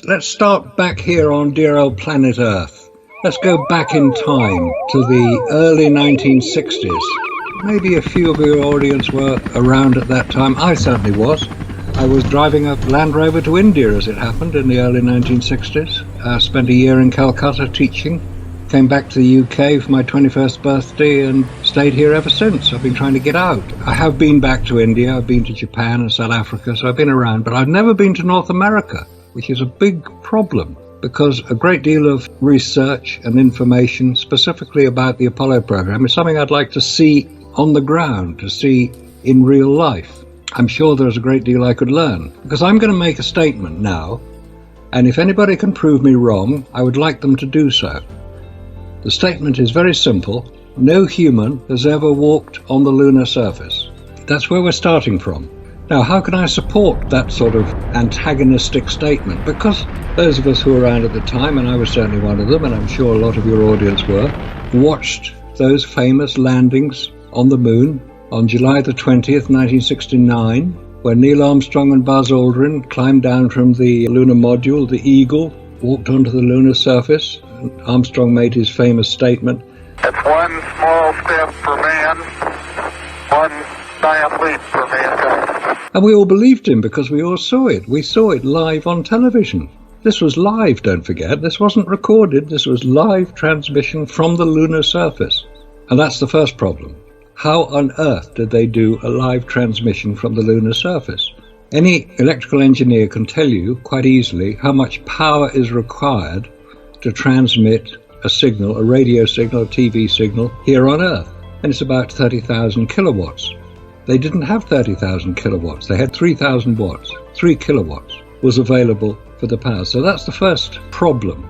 Let's start back here on dear old planet Earth. Let's go back in time to the early 1960s. Maybe a few of your audience were around at that time. I certainly was. I was driving a Land Rover to India, as it happened, in the early 1960s. I spent a year in Calcutta teaching. Came back to the UK for my 21st birthday and stayed here ever since. I've been trying to get out. I have been back to India. I've been to Japan and South Africa, so I've been around. But I've never been to North America, which is a big problem because a great deal of research and information specifically about the Apollo program is something I'd like to see on the ground, to see in real life. I'm sure there's a great deal I could learn because I'm going to make a statement now, and if anybody can prove me wrong, I would like them to do so. The statement is very simple. No human has ever walked on the lunar surface. That's where we're starting from. Now, how can I support that sort of antagonistic statement? Because those of us who were around at the time, and I was certainly one of them, and I'm sure a lot of your audience were, watched those famous landings on the moon on July the 20th, 1969, when Neil Armstrong and Buzz Aldrin climbed down from the lunar module, the Eagle, walked onto the lunar surface. Armstrong made his famous statement, "It's one small step for man, one giant leap for mankind." And we all believed him because we all saw it. We saw it live on television. This was live, don't forget. This wasn't recorded. This was live transmission from the lunar surface. And that's the first problem. How on earth did they do a live transmission from the lunar surface? Any electrical engineer can tell you quite easily how much power is required to transmit a signal, a radio signal, a TV signal here on Earth. And it's about 30,000 kilowatts. They didn't have 30,000 kilowatts. They had 3,000 watts. 3 kilowatts was available for the power. So that's the first problem.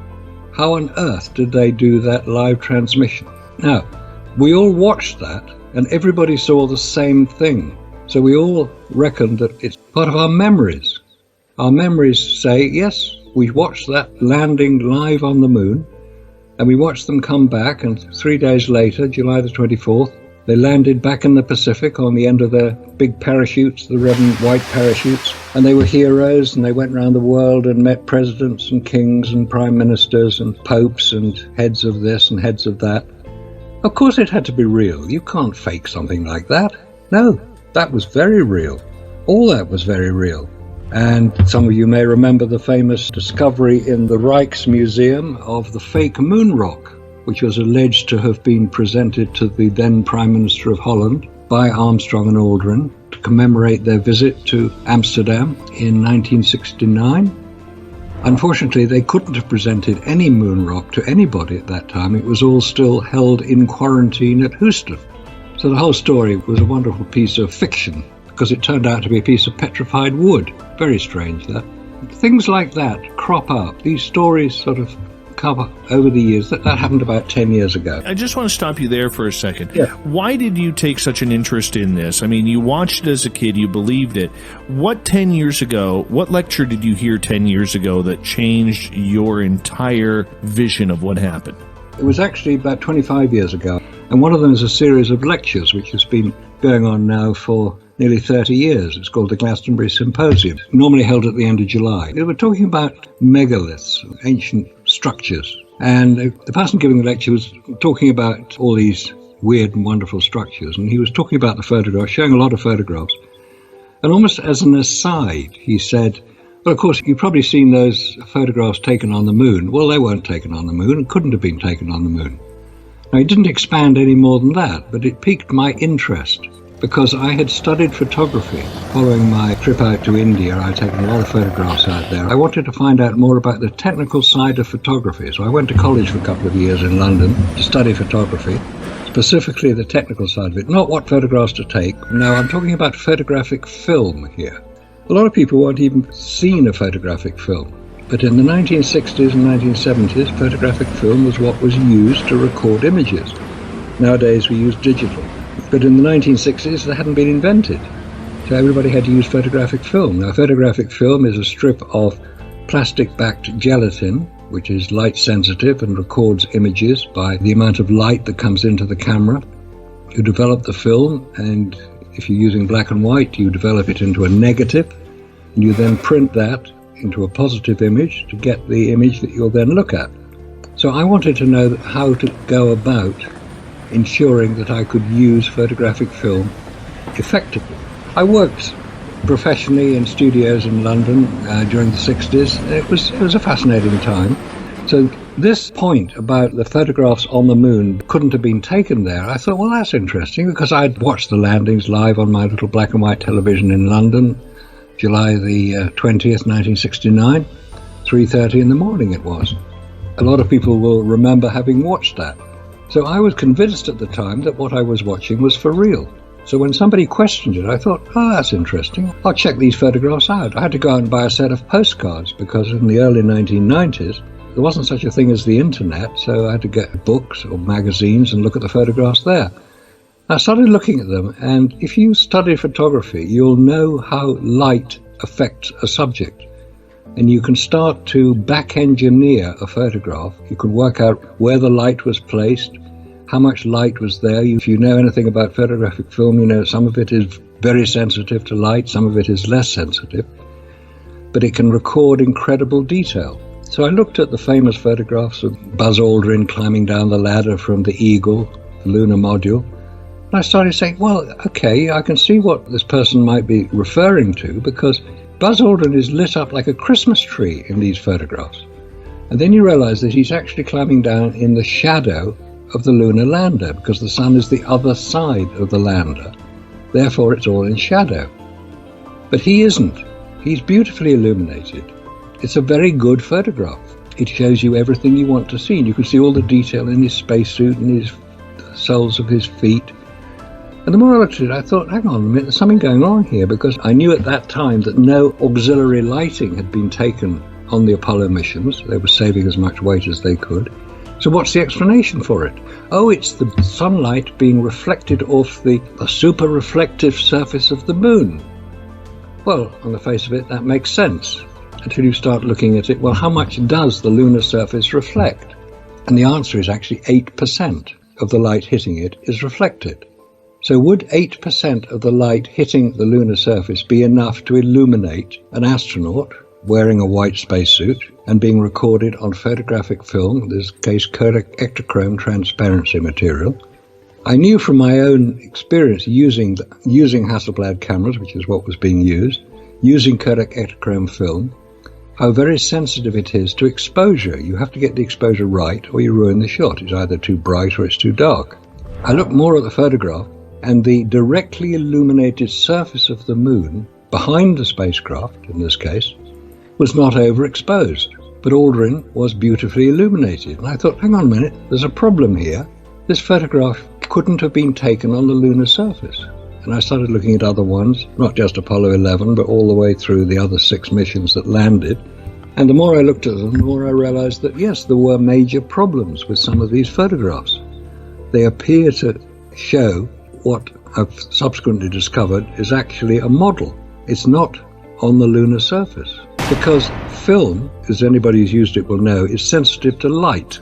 How on earth did they do that live transmission? Now, we all watched that and everybody saw the same thing. So we all reckoned that it's part of our memories. Our memories say, yes, we watched that landing live on the moon, and we watched them come back, and 3 days later, July the 24th, they landed back in the Pacific on the end of their big parachutes, the red and white parachutes, and they were heroes, and they went around the world and met presidents and kings and prime ministers and popes and heads of this and heads of that. Of course it had to be real. You can't fake something like that. No, that was very real. All that was very real. And some of you may remember the famous discovery in the Rijksmuseum of the fake moon rock, which was alleged to have been presented to the then Prime Minister of Holland by Armstrong and Aldrin to commemorate their visit to Amsterdam in 1969. Unfortunately, they couldn't have presented any moon rock to anybody at that time. It was all still held in quarantine at Houston. So the whole story was a wonderful piece of fiction, because it turned out to be a piece of petrified wood. Very strange, that. Things like that crop up. These stories sort of come up over the years. That happened about 10 years ago. I just want to stop you there for a second. Yeah. Why did you take such an interest in this? I mean, you watched it as a kid, you believed it. What 10 years ago, what lecture did you hear 10 years ago that changed your entire vision of what happened? It was actually about 25 years ago. And one of them is a series of lectures which has been going on now for nearly 30 years. It's called the Glastonbury Symposium, normally held at the end of July. They were talking about megaliths, ancient structures. And the person giving the lecture was talking about all these weird and wonderful structures. And he was talking about the photographs, showing a lot of photographs. And almost as an aside, he said, well, of course, you've probably seen those photographs taken on the moon. Well, they weren't taken on the moon and couldn't have been taken on the moon. Now, he didn't expand any more than that, but it piqued my interest because I had studied photography. Following my trip out to India, I'd taken a lot of photographs out there. I wanted to find out more about the technical side of photography. So I went to college for a couple of years in London to study photography, specifically the technical side of it, not what photographs to take. No, I'm talking about photographic film here. A lot of people won't even seen a photographic film. But in the 1960s and 1970s, photographic film was what was used to record images. Nowadays we use digital. But in the 1960s, they hadn't been invented. So everybody had to use photographic film. Now, photographic film is a strip of plastic-backed gelatin, which is light sensitive and records images by the amount of light that comes into the camera. You develop the film, and if you're using black and white, you develop it into a negative, and you then print that into a positive image to get the image that you'll then look at. So I wanted to know how to go about ensuring that I could use photographic film effectively. I worked professionally in studios in London during the 60s. It was a fascinating time. So this point about the photographs on the moon couldn't have been taken there, I thought, well, that's interesting, because I'd watched the landings live on my little black and white television in London, July the 20th, 1969, 3:30 in the morning it was. A lot of people will remember having watched that. So I was convinced at the time that what I was watching was for real. So when somebody questioned it, I thought, oh, that's interesting. I'll check these photographs out. I had to go out and buy a set of postcards, because in the early 1990s, there wasn't such a thing as the internet, so I had to get books or magazines and look at the photographs there. I started looking at them, and if you study photography, you'll know how light affects a subject. And you can start to back-engineer a photograph. You can work out where the light was placed, how much light was there. If you know anything about photographic film, you know some of it is very sensitive to light, some of it is less sensitive, but it can record incredible detail. So I looked at the famous photographs of Buzz Aldrin climbing down the ladder from the Eagle, the lunar module, and I started saying, well, okay, I can see what this person might be referring to, because Buzz Aldrin is lit up like a Christmas tree in these photographs. And then you realize that he's actually climbing down in the shadow of the lunar lander, because the sun is the other side of the lander. Therefore, it's all in shadow. But he isn't. He's beautifully illuminated. It's a very good photograph. It shows you everything you want to see. And you can see all the detail in his spacesuit and his soles of his feet. And the more I looked at it, I thought, hang on a minute, there's something going on here, because I knew at that time that no auxiliary lighting had been taken on the Apollo missions. They were saving as much weight as they could. So what's the explanation for it? Oh, it's the sunlight being reflected off the super reflective surface of the moon. Well, on the face of it, that makes sense, until you start looking at it. Well, how much does the lunar surface reflect? And the answer is actually 8% of the light hitting it is reflected. So would 8% of the light hitting the lunar surface be enough to illuminate an astronaut wearing a white spacesuit and being recorded on photographic film, in this case Kodak Ektachrome transparency material? I knew from my own experience using Hasselblad cameras, which is what was being used, using Kodak Ektachrome film, how very sensitive it is to exposure. You have to get the exposure right or you ruin the shot. It's either too bright or it's too dark. I looked more at the photograph, and the directly illuminated surface of the moon, behind the spacecraft in this case, was not overexposed. But Aldrin was beautifully illuminated. And I thought, hang on a minute, there's a problem here. This photograph couldn't have been taken on the lunar surface. And I started looking at other ones, not just Apollo 11, but all the way through the other 6 missions that landed. And the more I looked at them, the more I realized that, yes, there were major problems with some of these photographs. They appear to show what I've subsequently discovered is actually a model. It's not on the lunar surface. Because film, as anybody who's used it will know, is sensitive to light.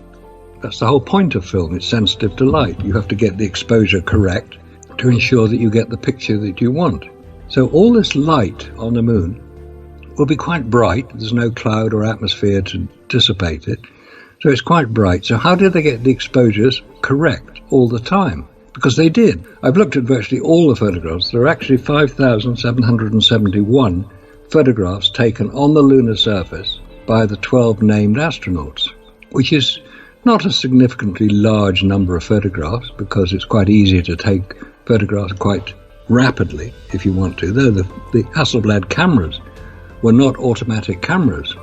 That's the whole point of film. It's sensitive to light. You have to get the exposure correct to ensure that you get the picture that you want. So all this light on the moon will be quite bright. There's no cloud or atmosphere to dissipate it. So it's quite bright. So how did they get the exposures correct all the time? Because they did. I've looked at virtually all the photographs. There are actually 5,771 photographs taken on the lunar surface by the 12 named astronauts, which is not a significantly large number of photographs, because it's quite easy to take photographs quite rapidly if you want to. Though the Hasselblad cameras were not automatic cameras.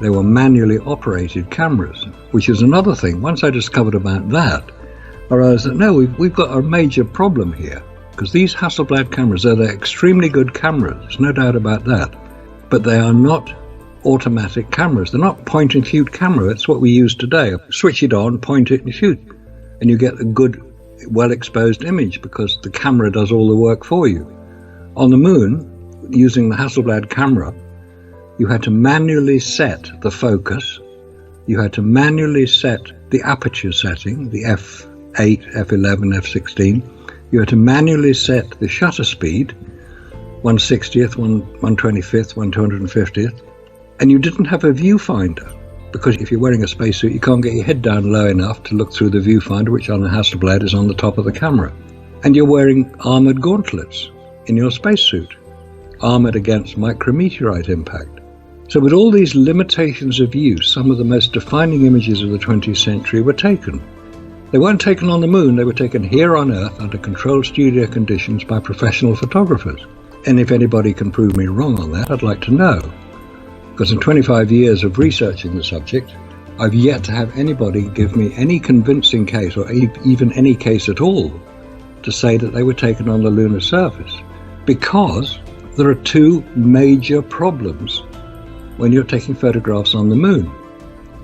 They were manually operated cameras, which is another thing. Once I discovered about that, I realized that no, we've got a major problem here, because these Hasselblad cameras, they're extremely good cameras, there's no doubt about that, but they are not automatic cameras. They're not point and shoot camera. That's what we use today. Switch it on, point it and shoot, and you get a good, well-exposed image because the camera does all the work for you. On the moon, using the Hasselblad camera, you had to manually set the focus, you had to manually set the aperture setting, the f8, f11, f16, you had to manually set the shutter speed, 1/60th, 1/25th, 1/250th, And you didn't have a viewfinder, because if you're wearing a spacesuit, you can't get your head down low enough to look through the viewfinder, which on a Hasselblad is on the top of the camera. And you're wearing armored gauntlets in your spacesuit, armored against micrometeorite impact. So with all these limitations of use, some of the most defining images of the 20th century were taken. They weren't taken on the moon, they were taken here on Earth under controlled studio conditions by professional photographers. And if anybody can prove me wrong on that, I'd like to know. Because in 25 years of researching the subject, I've yet to have anybody give me any convincing case, or even any case at all, to say that they were taken on the lunar surface. Because there are two major problems when you're taking photographs on the moon.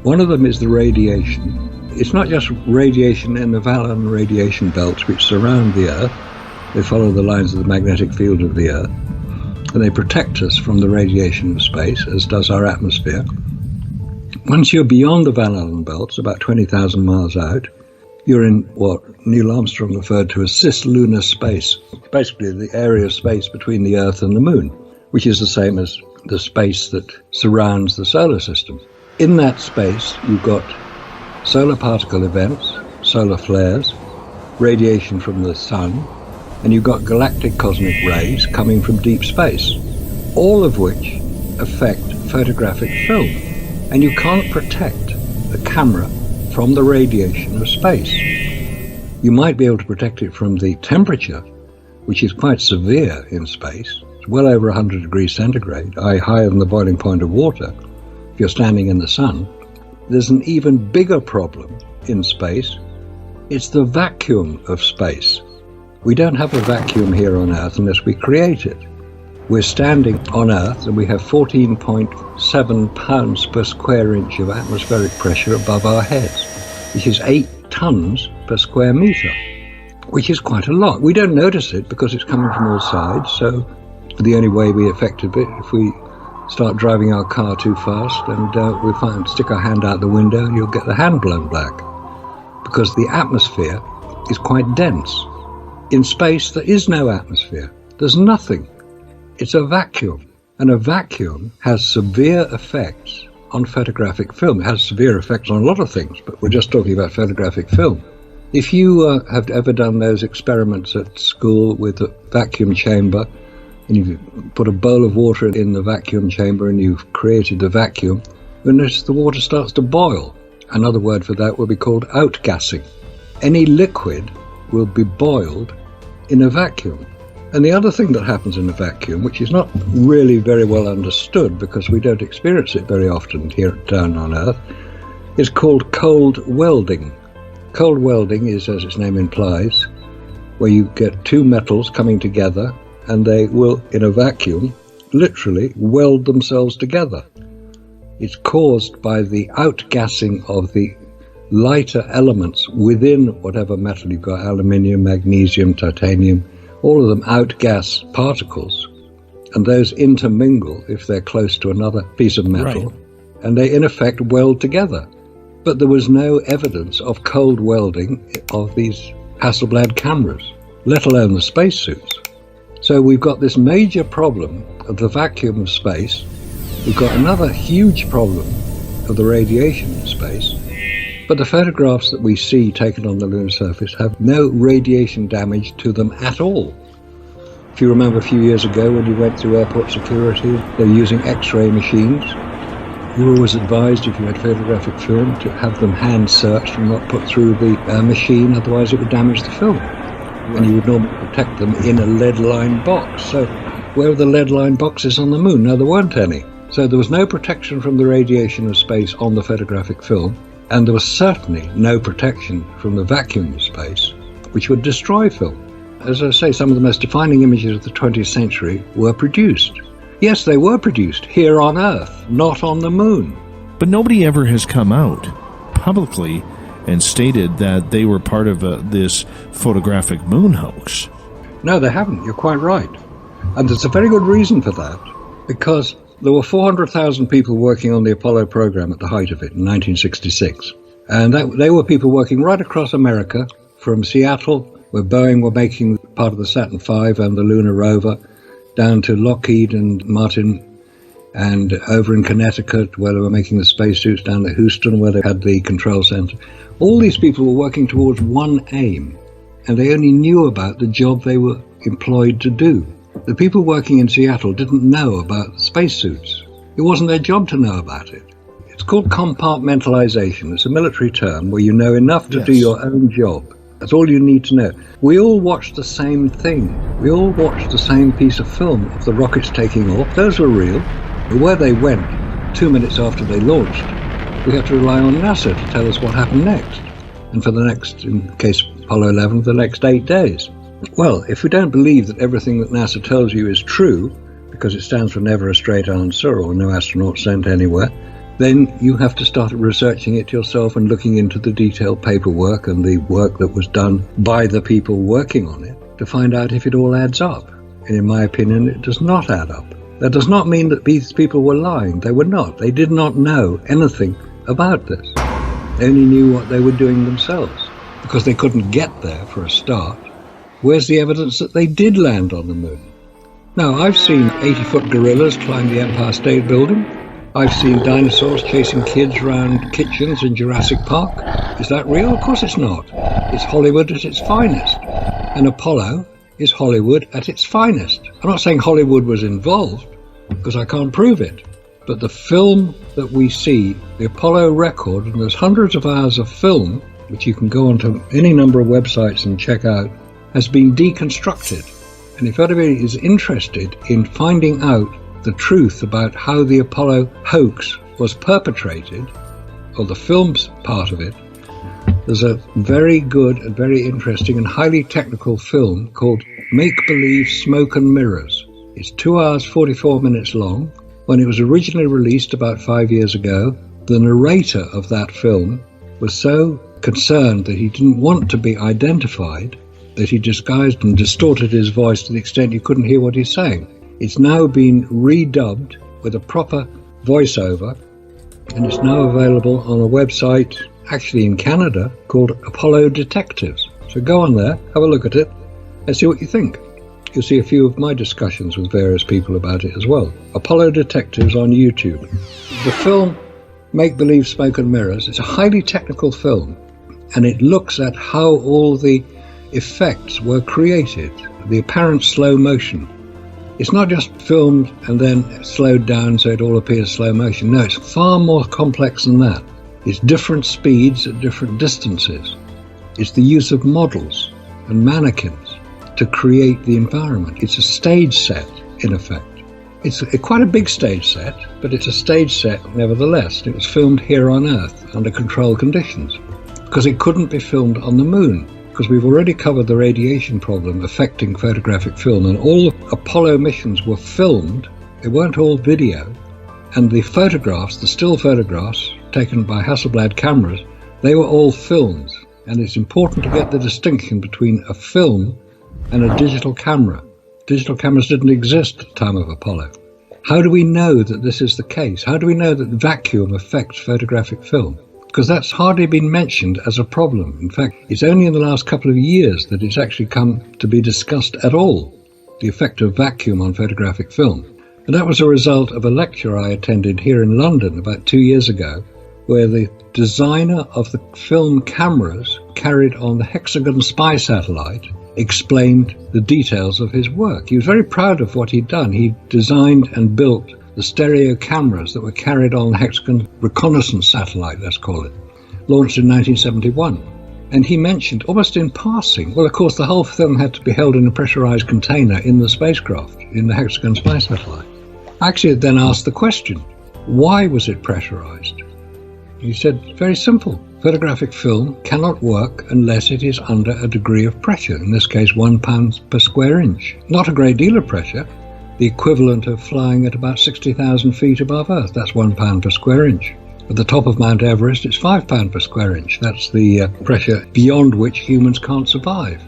One of them is the radiation. It's not just radiation in the Valon radiation belts which surround the Earth. They follow the lines of the magnetic field of the Earth, and they protect us from the radiation of space, as does our atmosphere. Once you're beyond the Van Allen belts, about 20,000 miles out, you're in what Neil Armstrong referred to as cislunar space, basically the area of space between the Earth and the Moon, which is the same as the space that surrounds the solar system. In that space, you've got solar particle events, solar flares, radiation from the sun, and you've got galactic cosmic rays coming from deep space, all of which affect photographic film. And you can't protect the camera from the radiation of space. You might be able to protect it from the temperature, which is quite severe in space. It's well over 100 degrees centigrade, higher than the boiling point of water. If you're standing in the sun, there's an even bigger problem in space. It's the vacuum of space. We don't have a vacuum here on Earth unless we create it. We're standing on Earth and we have 14.7 pounds per square inch of atmospheric pressure above our heads, which is 8 tons per square meter, which is quite a lot. We don't notice it because it's coming from all sides, so the only way we affect it, if we start driving our car too fast and stick our hand out the window and you'll get the hand blown black, because the atmosphere is quite dense. In space, there is no atmosphere. There's nothing. It's a vacuum. And a vacuum has severe effects on photographic film. It has severe effects on a lot of things, but we're just talking about photographic film. If you have ever done those experiments at school with a vacuum chamber, and you put a bowl of water in the vacuum chamber and you've created the vacuum, you'll notice the water starts to boil. Another word for that would be called outgassing. Any liquid will be boiled in a vacuum. And the other thing that happens in a vacuum, which is not really very well understood because we don't experience it very often here down on Earth, is called cold welding. Cold welding is, as its name implies, where you get two metals coming together and they will, in a vacuum, literally weld themselves together. It's caused by the outgassing of the lighter elements within whatever metal you've got, aluminium, magnesium, titanium. All of them outgas particles, and those intermingle if they're close to another piece of metal, right, and they in effect weld together. But there was no evidence of cold welding of these Hasselblad cameras, let alone the spacesuits. So we've got this major problem of the vacuum of space. We've got another huge problem of the radiation in space. But the photographs that we see taken on the lunar surface have no radiation damage to them at all. If you remember a few years ago when you went through airport security, they were using X-ray machines. You were always advised, if you had photographic film, to have them hand searched and not put through the machine, otherwise it would damage the film. And you would normally protect them in a lead-lined box. So where are the lead-lined boxes on the moon? No, there weren't any. So there was no protection from the radiation of space on the photographic film. And there was certainly no protection from the vacuum of space, which would destroy film. As I say, some of the most defining images of the 20th century were produced. Yes, they were produced here on Earth, not on the moon. But nobody ever has come out publicly and stated that they were part of this photographic moon hoax. No, they haven't. You're quite right. And there's a very good reason for that, because there were 400,000 people working on the Apollo program at the height of it in 1966. And they were people working right across America, from Seattle, where Boeing were making part of the Saturn V and the lunar rover, down to Lockheed and Martin and over in Connecticut, where they were making the spacesuits, down at Houston, where they had the control center. All these people were working towards one aim, and they only knew about the job they were employed to do. The people working in Seattle didn't know about spacesuits. It wasn't their job to know about it. It's called compartmentalization. It's a military term where you know enough to do your own job. That's all you need to know. We all watched the same thing. We all watched the same piece of film of the rockets taking off. Those were real. But where they went 2 minutes after they launched, we had to rely on NASA to tell us what happened next. And for the next, in case Apollo 11, the next 8 days. Well, if we don't believe that everything that NASA tells you is true, because it stands for never a straight answer or no astronaut sent anywhere, then you have to start researching it yourself and looking into the detailed paperwork and the work that was done by the people working on it to find out if it all adds up. And in my opinion, it does not add up. That does not mean that these people were lying. They were not. They did not know anything about this. They only knew what they were doing themselves, because they couldn't get there for a start. Where's the evidence that they did land on the moon? Now, I've seen 80-foot gorillas climb the Empire State Building. I've seen dinosaurs chasing kids around kitchens in Jurassic Park. Is that real? Of course it's not. It's Hollywood at its finest. And Apollo is Hollywood at its finest. I'm not saying Hollywood was involved, because I can't prove it. But the film that we see, the Apollo record, and there's hundreds of hours of film, which you can go onto any number of websites and check out, has been deconstructed. And if anybody is interested in finding out the truth about how the Apollo hoax was perpetrated, or the film's part of it, there's a very good and very interesting and highly technical film called Make Believe Smoke and Mirrors. It's 2 hours 44 minutes long. When it was originally released about 5 years ago, the narrator of that film was so concerned that he didn't want to be identified that he disguised and distorted his voice to the extent you couldn't hear what he's saying. It's now been redubbed with a proper voiceover, and it's now available on a website, actually in Canada, called Apollo Detectives. So go on there, have a look at it, and see what you think. You'll see a few of my discussions with various people about it as well. Apollo Detectives on YouTube. The film Make Believe Smoke and Mirrors, it's a highly technical film, and it looks at how all the effects were created, the apparent slow motion. It's not just filmed and then slowed down so it all appears slow motion. No, it's far more complex than that. It's different speeds at different distances. It's the use of models and mannequins to create the environment. It's a stage set, in effect. It's quite a big stage set, but it's a stage set nevertheless. It was filmed here on Earth under controlled conditions, because it couldn't be filmed on the moon, because we've already covered the radiation problem affecting photographic film, and all Apollo missions were filmed. They weren't all video, and the photographs, the still photographs taken by Hasselblad cameras, they were all films. And it's important to get the distinction between a film and a digital camera. Digital cameras didn't exist at the time of Apollo. How do we know that this is the case? How do we know that vacuum affects photographic film? Because that's hardly been mentioned as a problem. In fact, it's only in the last couple of years that it's actually come to be discussed at all, the effect of vacuum on photographic film. And that was a result of a lecture I attended here in London about 2 years ago, where the designer of the film cameras carried on the Hexagon spy satellite explained the details of his work. He was very proud of what he'd done. He designed and built the stereo cameras that were carried on the Hexagon reconnaissance satellite, let's call it, launched in 1971. And he mentioned, almost in passing, well, of course, the whole film had to be held in a pressurized container in the spacecraft, in the Hexagon spy satellite. Actually, it then asked the question, why was it pressurized? He said, very simple. Photographic film cannot work unless it is under a degree of pressure, in this case 1 pound per square inch. Not a great deal of pressure, the equivalent of flying at about 60,000 feet above Earth. That's 1 pound per square inch. At the top of Mount Everest, it's 5 pound per square inch. That's the pressure beyond which humans can't survive,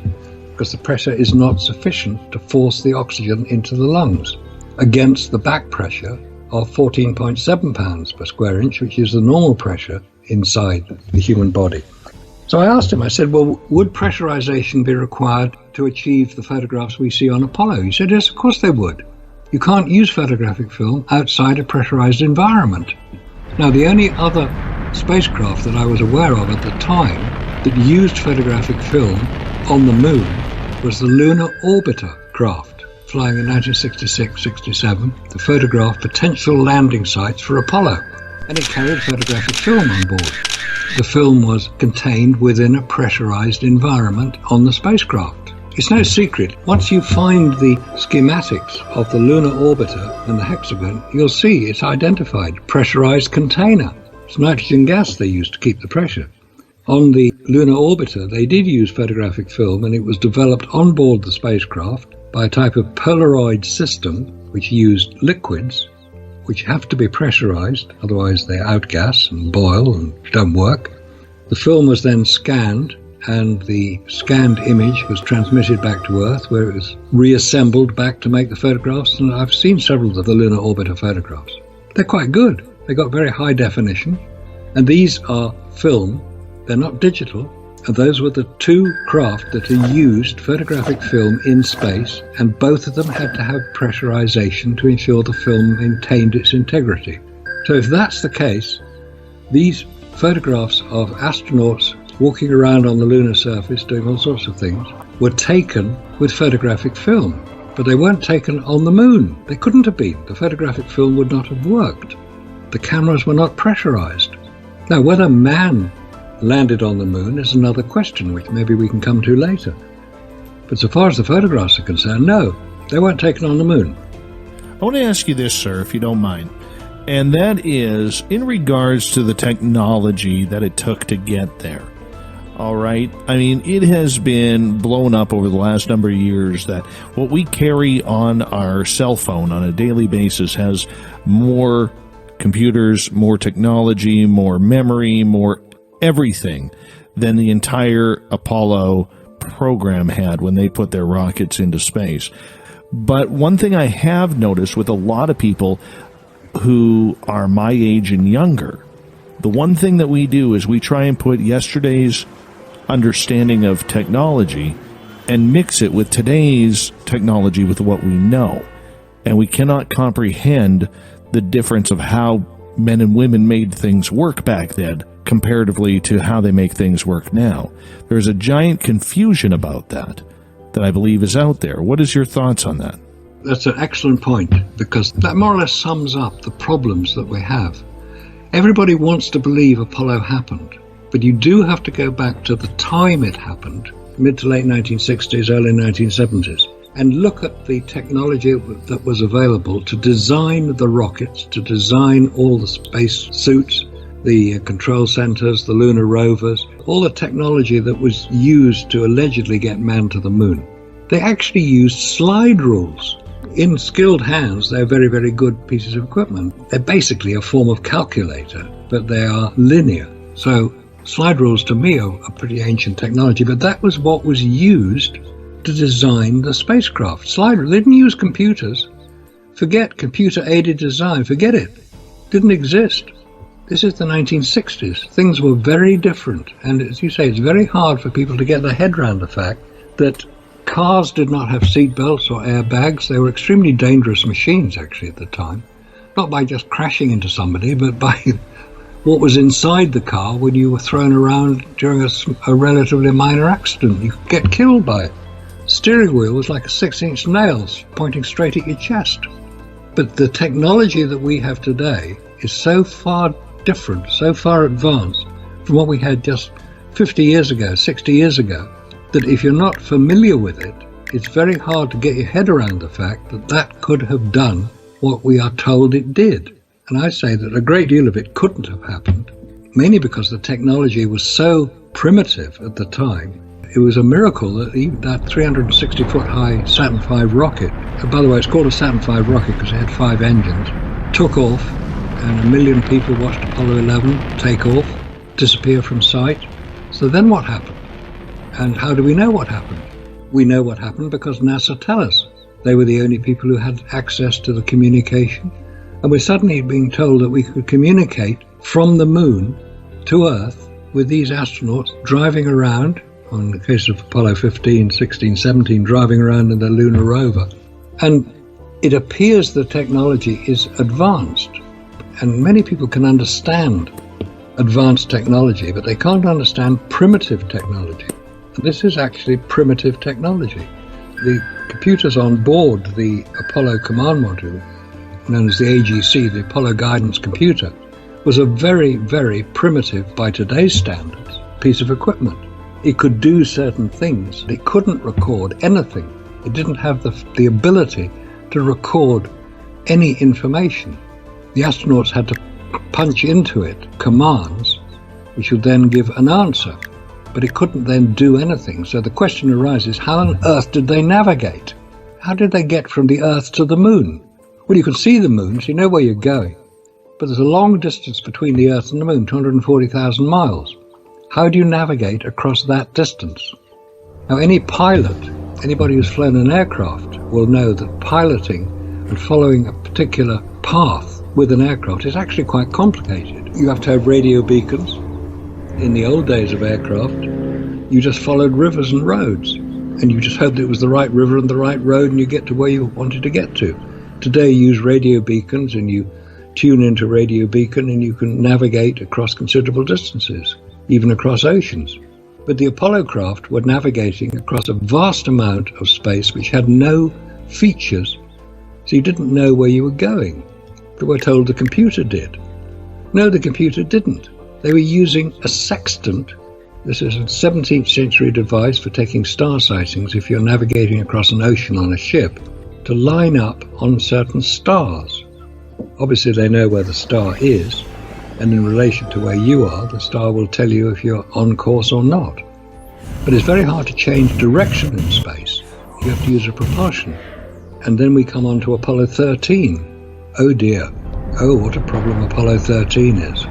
because the pressure is not sufficient to force the oxygen into the lungs, against the back pressure of 14.7 pounds per square inch, which is the normal pressure inside the human body. So I asked him, I said, well, would pressurization be required to achieve the photographs we see on Apollo? He said, yes, of course they would. You can't use photographic film outside a pressurized environment. Now, the only other spacecraft that I was aware of at the time that used photographic film on the moon was the lunar orbiter craft, flying in 1966-67 to photograph potential landing sites for Apollo. And it carried photographic film on board. The film was contained within a pressurized environment on the spacecraft. It's no secret. Once you find the schematics of the lunar orbiter and the hexagon, you'll see it's identified. Pressurized container. It's nitrogen gas they used to keep the pressure. On the lunar orbiter, they did use photographic film, and it was developed on board the spacecraft by a type of Polaroid system which used liquids which have to be pressurized, otherwise they outgas and boil and don't work. The film was then scanned, and the scanned image was transmitted back to Earth, where it was reassembled back to make the photographs. And I've seen several of the lunar orbiter photographs. They're quite good. They got very high definition, and these are film. They're not digital, and those were the two craft that had used photographic film in space, and both of them had to have pressurization to ensure the film maintained its integrity. So if that's the case, these photographs of astronauts walking around on the lunar surface doing all sorts of things were taken with photographic film, but they weren't taken on the moon. They couldn't have been. The photographic film would not have worked. The cameras were not pressurized. Now, whether man landed on the moon is another question, which maybe we can come to later. But so far as the photographs are concerned, no, they weren't taken on the moon. I want to ask you this, sir, if you don't mind, and that is in regards to the technology that it took to get there. All right. I mean, it has been blown up over the last number of years that what we carry on our cell phone on a daily basis has more computers, more technology, more memory, more everything than the entire Apollo program had when they put their rockets into space. But one thing I have noticed with a lot of people who are my age and younger, the one thing that we do is we try and put yesterday's understanding of technology and mix it with today's technology with what we know. And we cannot comprehend the difference of how men and women made things work back then comparatively to how they make things work now. There's a giant confusion about that I believe is out there. What is your thoughts on that? That's an excellent point, because that more or less sums up the problems that we have. Everybody wants to believe Apollo happened, but you do have to go back to the time it happened, mid to late 1960s, early 1970s, and look at the technology that was available to design the rockets, to design all the space suits, the control centers, the lunar rovers, all the technology that was used to allegedly get man to the moon. They actually used slide rules. In skilled hands, they're very, very good pieces of equipment. They're basically a form of calculator, but they are linear. So slide rules to me are a pretty ancient technology, but that was what was used to design the spacecraft. Slide rules. They didn't use computers. Forget computer-aided design. Forget it. Didn't exist. This is the 1960s. Things were very different. And as you say, it's very hard for people to get their head around the fact that cars did not have seat belts or airbags. They were extremely dangerous machines, actually, at the time. Not by just crashing into somebody, but by what was inside the car when you were thrown around during a relatively minor accident. You could get killed by it. Steering wheel was like a 6-inch nail pointing straight at your chest. But the technology that we have today is so far different, so far advanced from what we had just 50 years ago, 60 years ago, that if you're not familiar with it, it's very hard to get your head around the fact that that could have done what we are told it did. And I say that a great deal of it couldn't have happened, mainly because the technology was so primitive at the time. It was a miracle that even that 360-foot high Saturn V rocket, by the way, it's called a Saturn V rocket because it had 5 engines, took off, and 1 million people watched Apollo 11 take off, disappear from sight. So then what happened? And how do we know what happened? We know what happened because NASA tell us. They were the only people who had access to the communication. And we're suddenly being told that we could communicate from the moon to Earth with these astronauts driving around, on the case of Apollo 15, 16, 17, driving around in the lunar rover. And It appears the technology is advanced, and many people can understand advanced technology, but they can't understand primitive technology. And this is actually primitive technology. The computers on board the Apollo command module, known as the AGC, the Apollo Guidance Computer, was a very, very primitive, by today's standards, piece of equipment. It could do certain things. It couldn't record anything. It didn't have the ability to record any information. The astronauts had to punch into it commands, which would then give an answer, but it couldn't then do anything. So the question arises, how on earth did they navigate? How did they get from the Earth to the Moon? Well, you can see the Moon, so you know where you're going, but there's a long distance between the Earth and the Moon, 240,000 miles. How do you navigate across that distance? Now, any pilot, anybody who's flown an aircraft, will know that piloting and following a particular path with an aircraft is actually quite complicated. You have to have radio beacons. In the old days of aircraft, you just followed rivers and roads, and you just hoped it was the right river and the right road, and you get to where you wanted to get to. Today, you use radio beacons, and you tune into radio beacon, and you can navigate across considerable distances, even across oceans. But the Apollo craft were navigating across a vast amount of space which had no features, so you didn't know where you were going. But we're told the computer did. No, the computer didn't. They were using a sextant. This is a 17th century device for taking star sightings if you're navigating across an ocean on a ship, to line up on certain stars. Obviously they know where the star is, and in relation to where you are, the star will tell you if you're on course or not. But it's very hard to change direction in space. You have to use a propulsion. And then we come on to Apollo 13. Oh dear. Oh, what a problem Apollo 13 is.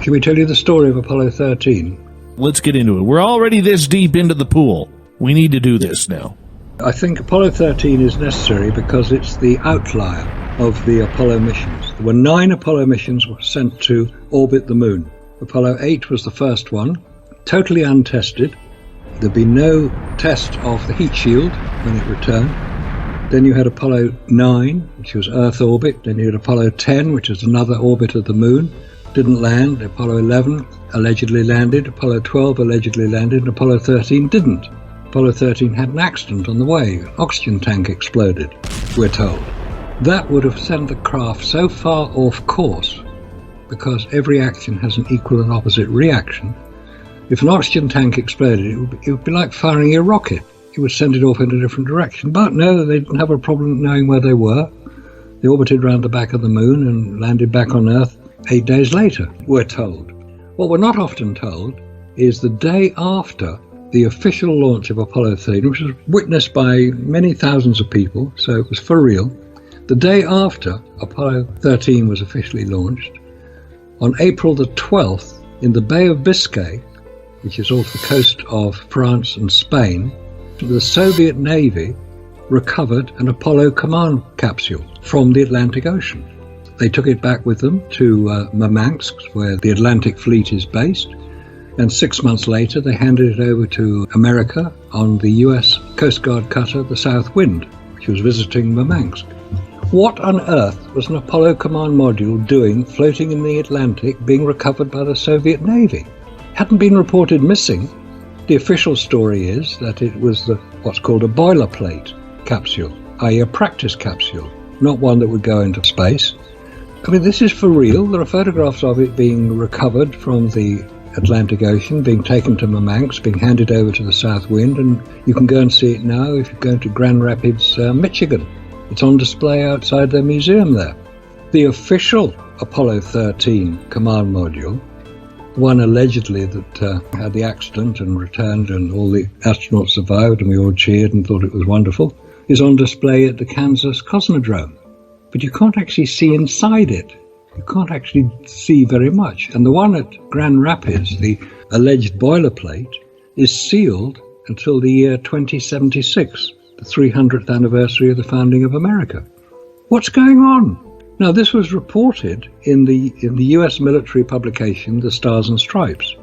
Can we tell you the story of Apollo 13? Let's get into it. We're already this deep into the pool. We need to do this now. I think Apollo 13 is necessary because it's the outlier of the Apollo missions. There were 9 Apollo missions were sent to orbit the moon. Apollo 8 was the first one, totally untested. There'd be no test of the heat shield when it returned. Then you had Apollo 9, which was Earth orbit. Then you had Apollo 10, which was another orbit of the moon. Didn't land. Apollo 11 allegedly landed. Apollo 12 allegedly landed. And Apollo 13 didn't. Apollo 13 had an accident on the way. An oxygen tank exploded, we're told. That would have sent the craft so far off course, because every action has an equal and opposite reaction. If an oxygen tank exploded, it would be like firing a rocket. It would send it off in a different direction. But no, they didn't have a problem knowing where they were. They orbited around the back of the moon and landed back on Earth 8 days later, we're told. What we're not often told is the day after the official launch of Apollo 13, which was witnessed by many thousands of people, so it was for real. The day after Apollo 13 was officially launched, on April the 12th, in the Bay of Biscay, which is off the coast of France and Spain, the Soviet Navy recovered an Apollo command capsule from the Atlantic Ocean. They took it back with them to Murmansk, where the Atlantic Fleet is based, and 6 months later they handed it over to America on the US Coast Guard cutter, the South Wind, which was visiting Murmansk. What on earth was an Apollo command module doing floating in the Atlantic, being recovered by the Soviet Navy? It hadn't been reported missing. The official story is that it was what's called a boilerplate capsule, i.e. a practice capsule, not one that would go into space. I mean, this is for real. There are photographs of it being recovered from the Atlantic Ocean, being taken to Murmansk, being handed over to the South Wind, and you can go and see it now if you go to Grand Rapids, Michigan. It's on display outside their museum there. The official Apollo 13 command module, the one allegedly that had the accident and returned and all the astronauts survived and we all cheered and thought it was wonderful, is on display at the Kansas Cosmodrome. But you can't actually see inside it. You can't actually see very much. And the one at Grand Rapids, the alleged boilerplate, is sealed until the year 2076, the 300th anniversary of the founding of America. What's going on? Now, this was reported in the US military publication, The Stars and Stripes.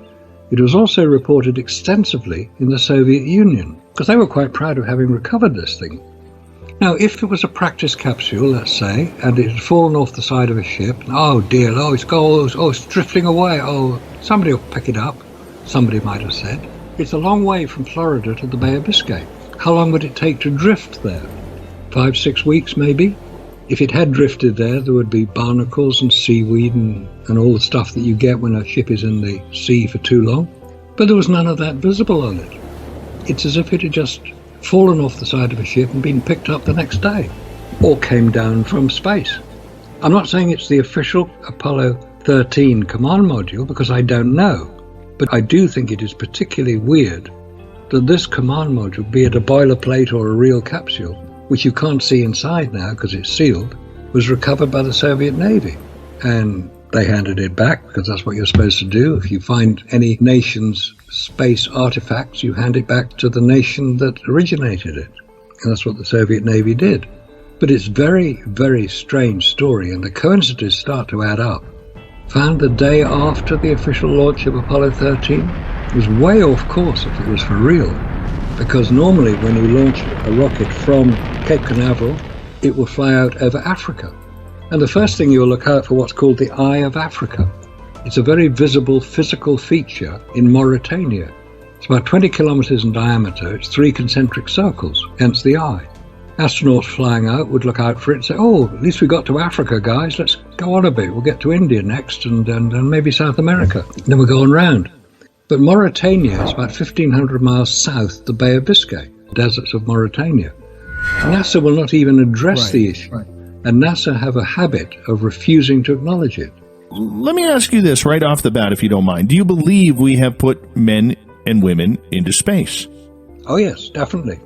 It was also reported extensively in the Soviet Union, because they were quite proud of having recovered this thing. Now, if it was a practice capsule, let's say, and it had fallen off the side of a ship, oh dear, it's drifting away, somebody will pick it up, somebody might have said. It's a long way from Florida to the Bay of Biscay. How long would it take to drift there? 5-6 weeks, maybe? If it had drifted there would be barnacles and seaweed and all the stuff that you get when a ship is in the sea for too long. But there was none of that visible on it. It's as if it had just fallen off the side of a ship and been picked up the next day, or came down from space. I'm not saying it's the official Apollo 13 command module, because I don't know, but I do think it is particularly weird that this command module, be it a boilerplate or a real capsule, which you can't see inside now because it's sealed, was recovered by the Soviet Navy. And they handed it back, because that's what you're supposed to do. If you find any nation's space artifacts, you hand it back to the nation that originated it. And that's what the Soviet Navy did. But it's very, very strange story, and the coincidences start to add up. Found the day after the official launch of Apollo 13 was way off course if it was for real. Because normally when you launch a rocket from Cape Canaveral, it will fly out over Africa. And the first thing you'll look out for what's called the Eye of Africa. It's a very visible physical feature in Mauritania. It's about 20 kilometers in diameter. It's 3 concentric circles, hence the eye. Astronauts flying out would look out for it and say, at least we got to Africa, guys. Let's go on a bit. We'll get to India next and maybe South America. Then we're going round. But Mauritania is about 1,500 miles south of the Bay of Biscay, deserts of Mauritania. NASA will not even address the issue. Right. And NASA have a habit of refusing to acknowledge it. Let me ask you this right off the bat, if you don't mind. Do you believe we have put men and women into space? Oh, yes, definitely.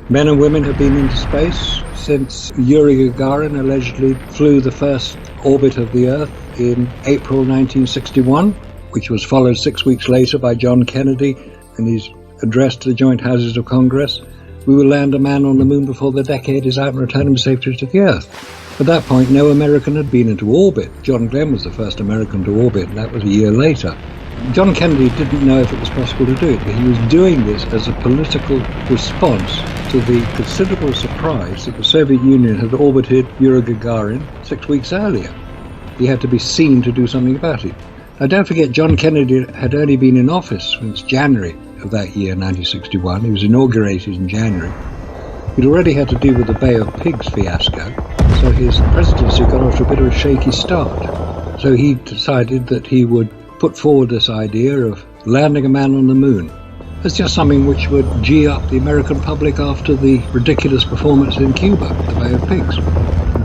Men and women have been into space since Yuri Gagarin allegedly flew the first orbit of the Earth in April 1961, which was followed 6 weeks later by John Kennedy in his address to the Joint Houses of Congress. We will land a man on the moon before the decade is out and return him safely to the Earth. At that point, no American had been into orbit. John Glenn was the first American to orbit, and that was a year later. John Kennedy didn't know if it was possible to do it, but he was doing this as a political response to the considerable surprise that the Soviet Union had orbited Yuri Gagarin 6 weeks earlier. He had to be seen to do something about it. Now, don't forget, John Kennedy had only been in office since January of that year, 1961. He was inaugurated in January. He'd already had to deal with the Bay of Pigs fiasco, so his presidency got off to a bit of a shaky start. So he decided that he would put forward this idea of landing a man on the moon. It's just something which would gee up the American public after the ridiculous performance in Cuba, the Bay of Pigs.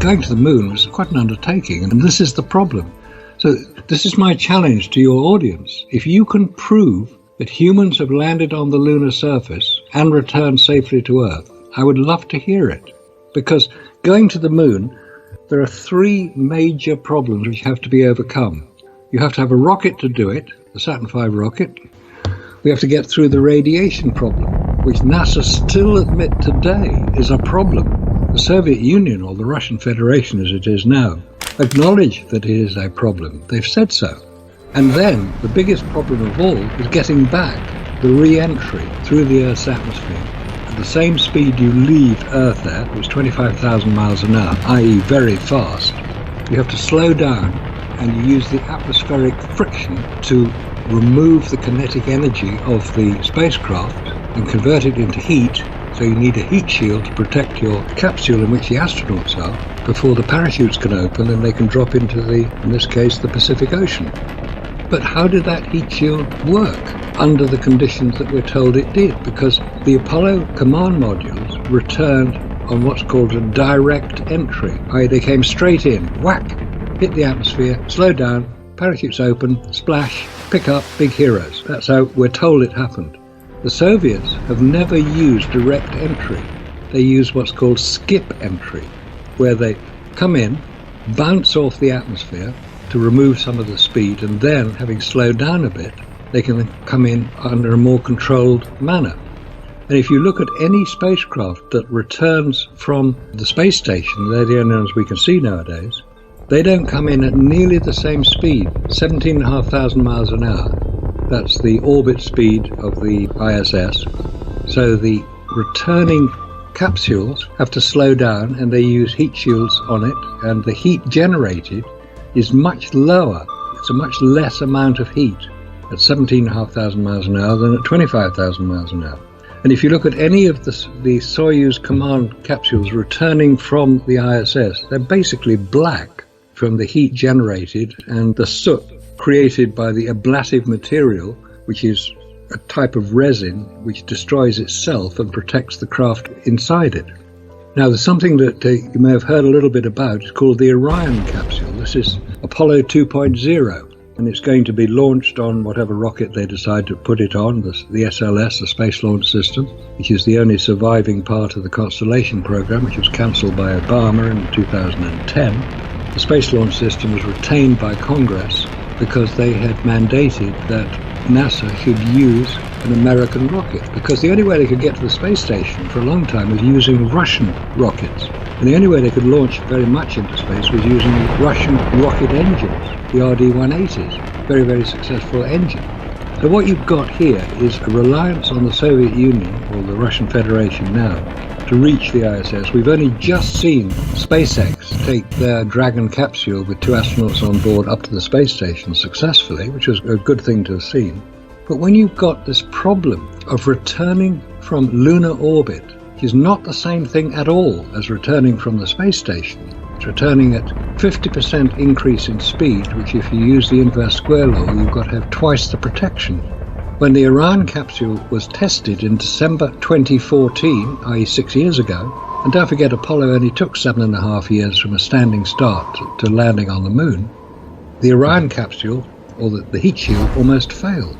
Going to the moon was quite an undertaking, and this is the problem. So this is my challenge to your audience. If you can prove that humans have landed on the lunar surface and returned safely to Earth, I would love to hear it. Because going to the moon, there are 3 major problems which have to be overcome. You have to have a rocket to do it, the Saturn V rocket. We have to get through the radiation problem, which NASA still admit today is a problem. The Soviet Union, or the Russian Federation as it is now, acknowledge that it is a problem. They've said so. And then the biggest problem of all is getting back, the re-entry through the Earth's atmosphere. At the same speed you leave Earth at, which is 25,000 miles an hour, i.e. very fast, you have to slow down and you use the atmospheric friction to remove the kinetic energy of the spacecraft and convert it into heat. So you need a heat shield to protect your capsule in which the astronauts are before the parachutes can open and they can drop into in this case, the Pacific Ocean. But how did that heat shield work under the conditions that we're told it did? Because the Apollo command modules returned on what's called a direct entry. i.e. they came straight in, whack, hit the atmosphere, slow down, parachutes open, splash, pick up, big heroes. That's how we're told it happened. The Soviets have never used direct entry. They use what's called skip entry, where they come in, bounce off the atmosphere to remove some of the speed, and then, having slowed down a bit, they can come in under a more controlled manner. And if you look at any spacecraft that returns from the space station, they're the only ones we can see nowadays, they don't come in at nearly the same speed, 17,500 miles an hour. That's the orbit speed of the ISS. So the returning capsules have to slow down, and they use heat shields on it, and the heat generated is much lower. It's a much less amount of heat at 17,500 miles an hour than at 25,000 miles an hour. And if you look at any of the Soyuz command capsules returning from the ISS, they're basically black from the heat generated and the soot created by the ablative material, which is a type of resin which destroys itself and protects the craft inside it. Now, there's something that you may have heard a little bit about. It's called the Orion capsule. This is Apollo 2.0, and it's going to be launched on whatever rocket they decide to put it on, the SLS, the Space Launch System, which is the only surviving part of the Constellation program, which was cancelled by Obama in 2010. The Space Launch System was retained by Congress because they had mandated that NASA should use an American rocket, because the only way they could get to the space station for a long time was using Russian rockets. And the only way they could launch very much into space was using Russian rocket engines, the RD-180s, very, very successful engine. So what you've got here is a reliance on the Soviet Union, or the Russian Federation now, to reach the ISS. We've only just seen SpaceX take their Dragon capsule with 2 astronauts on board up to the space station successfully, which was a good thing to have seen. But when you've got this problem of returning from lunar orbit, which is not the same thing at all as returning from the space station, it's returning at 50% increase in speed, which if you use the inverse square law, you've got to have twice the protection. When the Orion capsule was tested in December 2014, i.e. 6 years ago, and don't forget Apollo only took 7.5 years from a standing start to landing on the moon, the Orion capsule, or the heat shield, almost failed.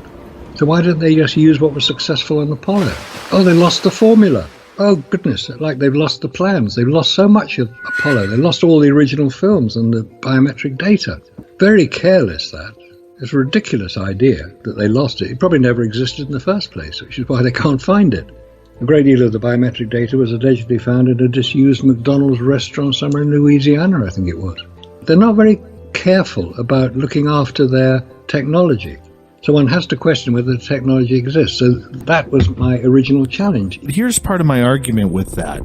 So why didn't they just use what was successful on Apollo? Oh, they lost the formula. Oh, goodness, like they've lost the plans. They've lost so much of Apollo. They lost all the original films and the biometric data. Very careless, that. It's a ridiculous idea that they lost it. It probably never existed in the first place, which is why they can't find it. A great deal of the biometric data was allegedly found in a disused McDonald's restaurant somewhere in Louisiana, I think it was. They're not very careful about looking after their technology. So one has to question whether the technology exists. So that was my original challenge. Here's part of my argument with that.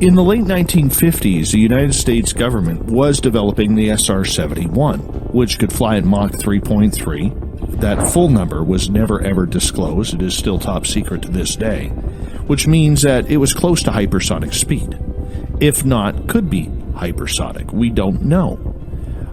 In the late 1950s, the United States government was developing the SR-71, which could fly at Mach 3.3. That full number was never ever disclosed. It is still top secret to this day, which means that it was close to hypersonic speed. If not, could be hypersonic. We don't know.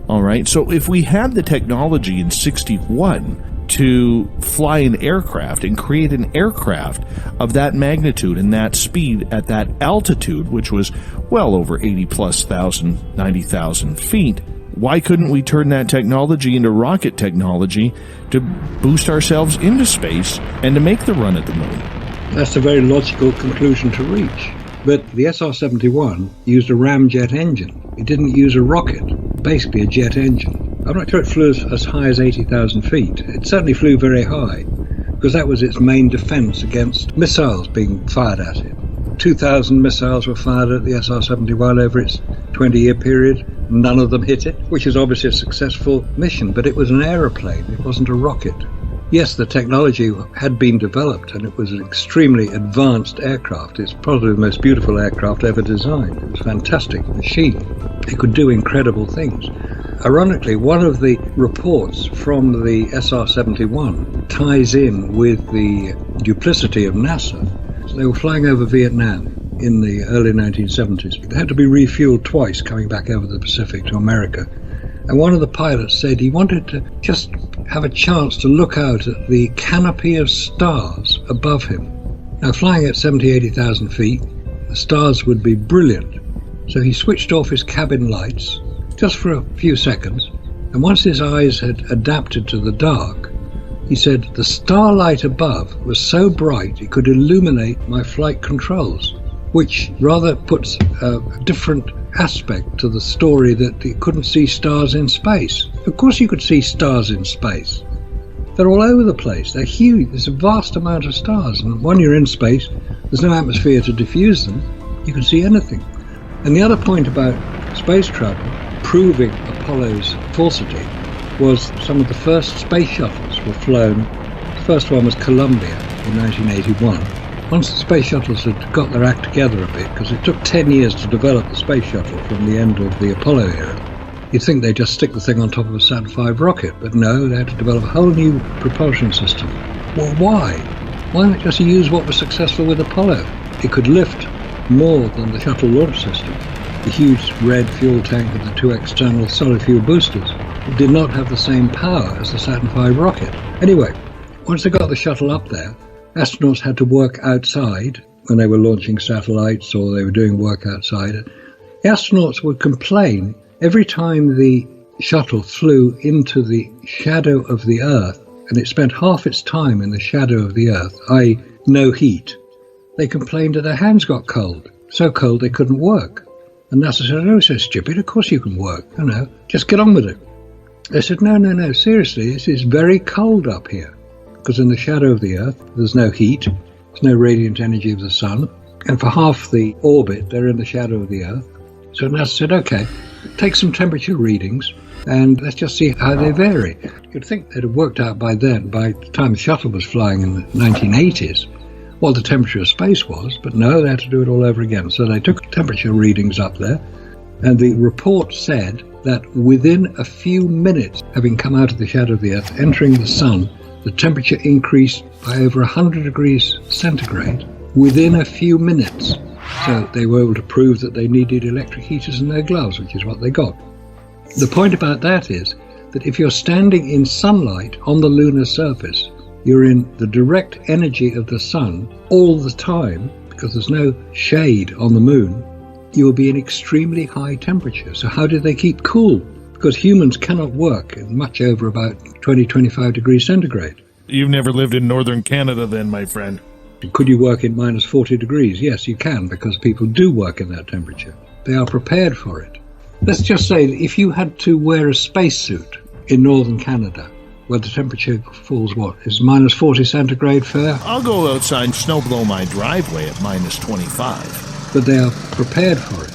All right, so if we had the technology in 61 to fly an aircraft and create an aircraft of that magnitude and that speed at that altitude, which was well over 80,000, 90,000 feet, why couldn't we turn that technology into rocket technology to boost ourselves into space and to make the run at the moon? That's a very logical conclusion to reach. But the SR-71 used a ramjet engine. It didn't use a rocket, basically a jet engine. I'm not sure it flew as high as 80,000 feet. It certainly flew very high, because that was its main defense against missiles being fired at it. 2,000 missiles were fired at the SR-71 over its 20-year period. None of them hit it, which is obviously a successful mission, but it was an aeroplane. It wasn't a rocket. Yes, the technology had been developed, and it was an extremely advanced aircraft. It's probably the most beautiful aircraft ever designed. It was a fantastic machine. It could do incredible things. Ironically, one of the reports from the SR-71 ties in with the duplicity of NASA. So they were flying over Vietnam in the early 1970s. They had to be refueled twice coming back over the Pacific to America. And one of the pilots said he wanted to just have a chance to look out at the canopy of stars above him. Now, flying at 70,000, 80,000 feet, the stars would be brilliant. So he switched off his cabin lights just for a few seconds. And once his eyes had adapted to the dark, he said the starlight above was so bright it could illuminate my flight controls, which rather puts a different aspect to the story that you couldn't see stars in space. Of course you could see stars in space. They're all over the place. They're huge. There's a vast amount of stars. And when you're in space, there's no atmosphere to diffuse them. You can see anything. And the other point about space travel, proving Apollo's falsity, was some of the first space shuttles were flown. The first one was Columbia in 1981. Once the space shuttles had got their act together a bit, because it took 10 years to develop the space shuttle from the end of the Apollo era, you'd think they'd just stick the thing on top of a Saturn V rocket, but no, they had to develop a whole new propulsion system. Well, why? Why not just use what was successful with Apollo? It could lift more than the shuttle launch system. The huge red fuel tank with the two external solid fuel boosters did not have the same power as the Saturn V rocket. Anyway, once they got the shuttle up there, astronauts had to work outside when they were launching satellites or they were doing work outside. The astronauts would complain every time the shuttle flew into the shadow of the Earth and it spent half its time in the shadow of the Earth, i.e. no heat. They complained that their hands got cold, so cold they couldn't work. And NASA said, "Oh, so stupid, of course you can work, just get on with it." They said, no, seriously, this is very cold up here. Because in the shadow of the Earth, there's no heat, there's no radiant energy of the sun, and for half the orbit, they're in the shadow of the Earth. So NASA said, okay, take some temperature readings, and let's just see how they vary. You'd think they'd have worked out by then, by the time the shuttle was flying in the 1980s, what the temperature of space was, but no, they had to do it all over again. So they took temperature readings up there, and the report said that within a few minutes, having come out of the shadow of the Earth, entering the sun, the temperature increased by over 100 degrees centigrade within a few minutes. So they were able to prove that they needed electric heaters in their gloves, which is what they got. The point about that is that if you're standing in sunlight on the lunar surface, you're in the direct energy of the sun all the time, because there's no shade on the moon, you will be in extremely high temperature. So how do they keep cool? Because humans cannot work in much over about 20-25 degrees centigrade. You've never lived in northern Canada then, my friend. Could you work in minus 40 degrees? Yes, you can, because people do work in that temperature. They are prepared for it. Let's just say that if you had to wear a spacesuit in northern Canada, where the temperature falls, is minus 40 centigrade fair? I'll go outside and snow blow my driveway at minus 25. But they are prepared for it.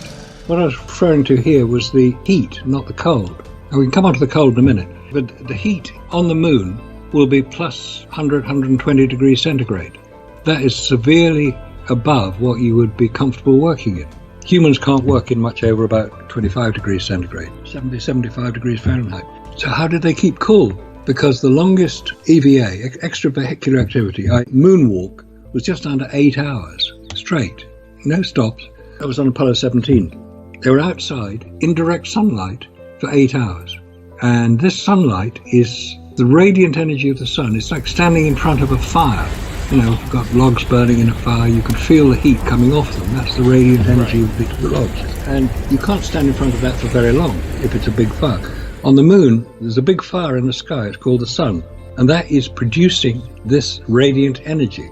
What I was referring to here was the heat, not the cold. And we can come on to the cold in a minute, but the heat on the moon will be plus 100, 120 degrees centigrade. That is severely above what you would be comfortable working in. Humans can't work in much over about 25 degrees centigrade, 70, 75 degrees Fahrenheit. So how did they keep cool? Because the longest EVA, extravehicular activity, moonwalk, was just under 8 hours straight, no stops. That was on Apollo 17. They were outside in direct sunlight for 8 hours. And this sunlight is the radiant energy of the sun. It's like standing in front of a fire. If you've got logs burning in a fire, you can feel the heat coming off them. That's the radiant energy of the logs. And you can't stand in front of that for very long if it's a big fire. On the moon, there's a big fire in the sky. It's called the sun. And that is producing this radiant energy.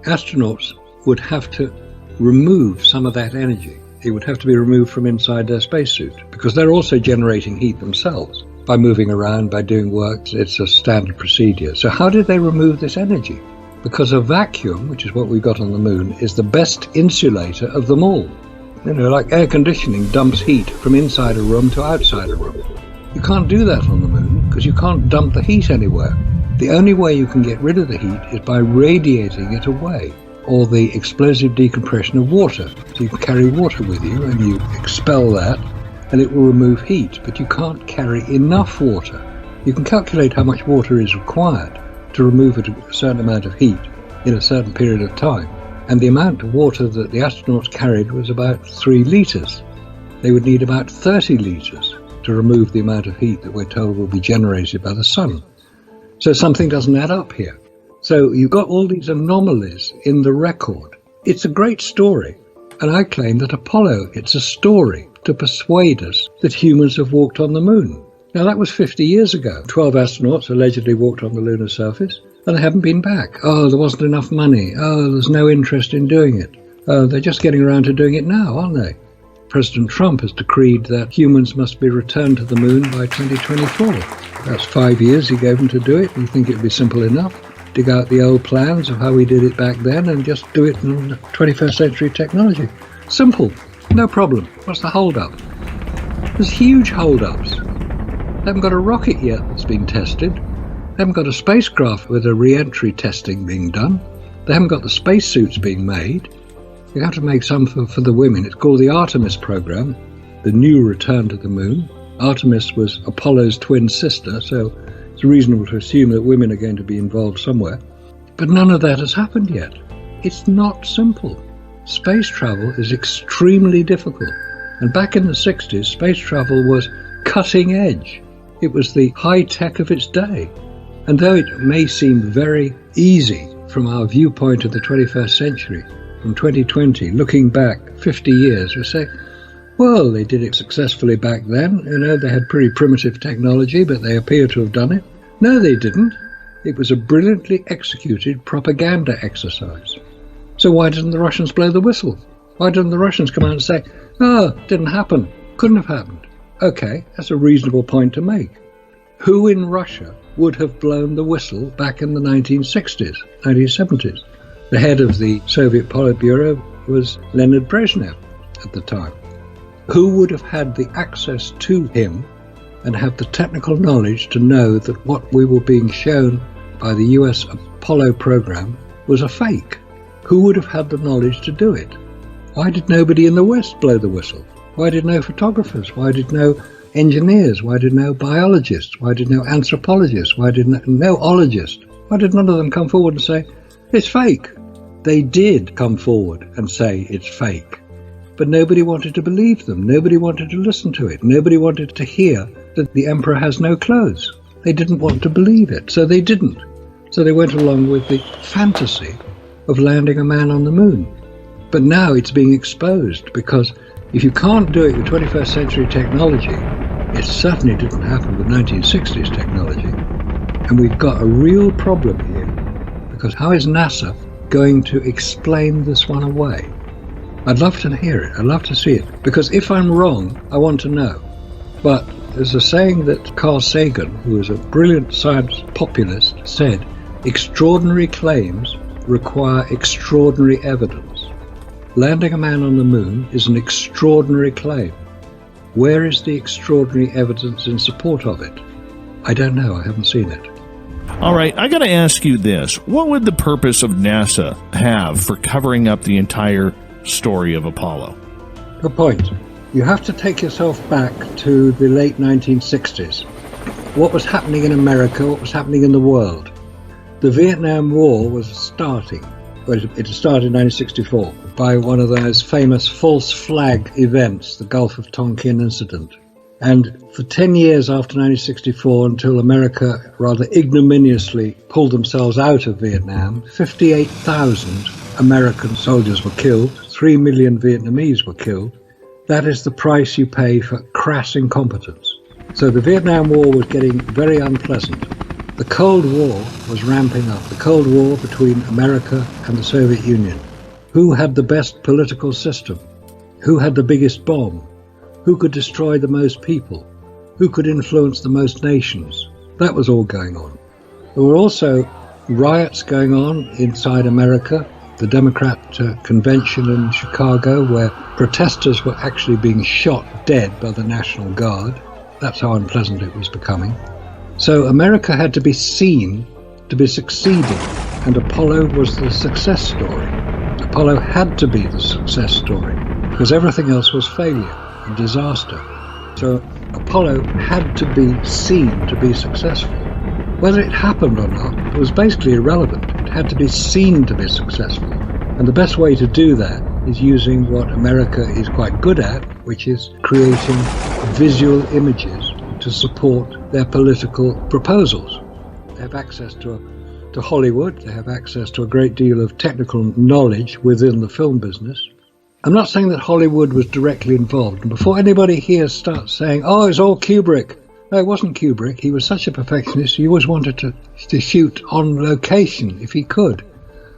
Astronauts would have to remove some of that energy. It would have to be removed from inside their spacesuit, because they're also generating heat themselves by moving around, by doing work. It's a standard procedure. So how did they remove this energy? Because a vacuum, which is what we got on the moon, is the best insulator of them all. Like air conditioning dumps heat from inside a room to outside a room. You can't do that on the moon because you can't dump the heat anywhere. The only way you can get rid of the heat is by radiating it away, or the explosive decompression of water. So you can carry water with you and you expel that and it will remove heat, but you can't carry enough water. You can calculate how much water is required to remove a certain amount of heat in a certain period of time. And the amount of water that the astronauts carried was about 3 litres. They would need about 30 litres to remove the amount of heat that we're told will be generated by the sun. So something doesn't add up here. So you've got all these anomalies in the record. It's a great story. And I claim that Apollo, it's a story to persuade us that humans have walked on the moon. Now that was 50 years ago. 12 astronauts allegedly walked on the lunar surface and they haven't been back. Oh, there wasn't enough money. Oh, there's no interest in doing it. Oh, they're just getting around to doing it now, aren't they? President Trump has decreed that humans must be returned to the moon by 2024. That's 5 years he gave them to do it. You think it would be simple enough? Dig out the old plans of how we did it back then and just do it in 21st century technology. Simple, no problem. What's the hold-up? There's huge hold-ups. They haven't got a rocket yet that's been tested. They haven't got a spacecraft with a re-entry testing being done. They haven't got the spacesuits being made. You have to make some for the women. It's called the Artemis program, the new return to the moon. Artemis was Apollo's twin sister, so it's reasonable to assume that women are going to be involved somewhere. But none of that has happened yet. It's not simple. Space travel is extremely difficult. And back in the 60s, space travel was cutting edge. It was the high tech of its day. And though it may seem very easy from our viewpoint of the 21st century, from 2020, looking back 50 years, we say, well, they did it successfully back then. They had pretty primitive technology, but they appear to have done it. No, they didn't. It was a brilliantly executed propaganda exercise. So why didn't the Russians blow the whistle? Why didn't the Russians come out and say, oh, didn't happen, couldn't have happened? Okay, that's a reasonable point to make. Who in Russia would have blown the whistle back in the 1960s, 1970s? The head of the Soviet Politburo was Leonid Brezhnev at the time. Who would have had the access to him and have the technical knowledge to know that what we were being shown by the US Apollo program was a fake? Who would have had the knowledge to do it? Why did nobody in the West blow the whistle? Why did no photographers? Why did no engineers? Why did no biologists? Why did no anthropologists? Why did no ologists? Why did none of them come forward and say, it's fake? They did come forward and say it's fake. But nobody wanted to believe them. Nobody wanted to listen to it. Nobody wanted to hear that the emperor has no clothes. They didn't want to believe it, so they didn't. So they went along with the fantasy of landing a man on the moon. But now it's being exposed, because if you can't do it with 21st century technology, it certainly didn't happen with 1960s technology. And we've got a real problem here, because how is NASA going to explain this one away? I'd love to hear it. I'd love to see it. Because if I'm wrong, I want to know. But there's a saying that Carl Sagan, who was a brilliant science populist, said, extraordinary claims require extraordinary evidence. Landing a man on the moon is an extraordinary claim. Where is the extraordinary evidence in support of it? I don't know. I haven't seen it. All right, I got to ask you this. What would the purpose of NASA have for covering up the entire story of Apollo? Good point. You have to take yourself back to the late 1960s. What was happening in America, what was happening in the world? The Vietnam War was starting. Well, it started in 1964 by one of those famous false flag events, the Gulf of Tonkin incident. And for 10 years after 1964, until America rather ignominiously pulled themselves out of Vietnam, 58,000 American soldiers were killed, 3 million Vietnamese were killed. That is the price you pay for crass incompetence. So the Vietnam War was getting very unpleasant. The Cold War was ramping up, the Cold War between America and the Soviet Union. Who had the best political system? Who had the biggest bomb? Who could destroy the most people? Who could influence the most nations? That was all going on. There were also riots going on inside America, the Democrat convention in Chicago, where protesters were actually being shot dead by the National Guard. That's how unpleasant it was becoming. So America had to be seen to be succeeding, and Apollo was the success story. Apollo had to be the success story, because everything else was failure and disaster. So Apollo had to be seen to be successful. Whether it happened or not was basically irrelevant. It had to be seen to be successful. And the best way to do that is using what America is quite good at, which is creating visual images to support their political proposals. They have access to Hollywood. They have access to a great deal of technical knowledge within the film business. I'm not saying that Hollywood was directly involved. And before anybody here starts saying, oh, it's all Kubrick. No, it wasn't Kubrick. He was such a perfectionist. He always wanted to shoot on location if he could.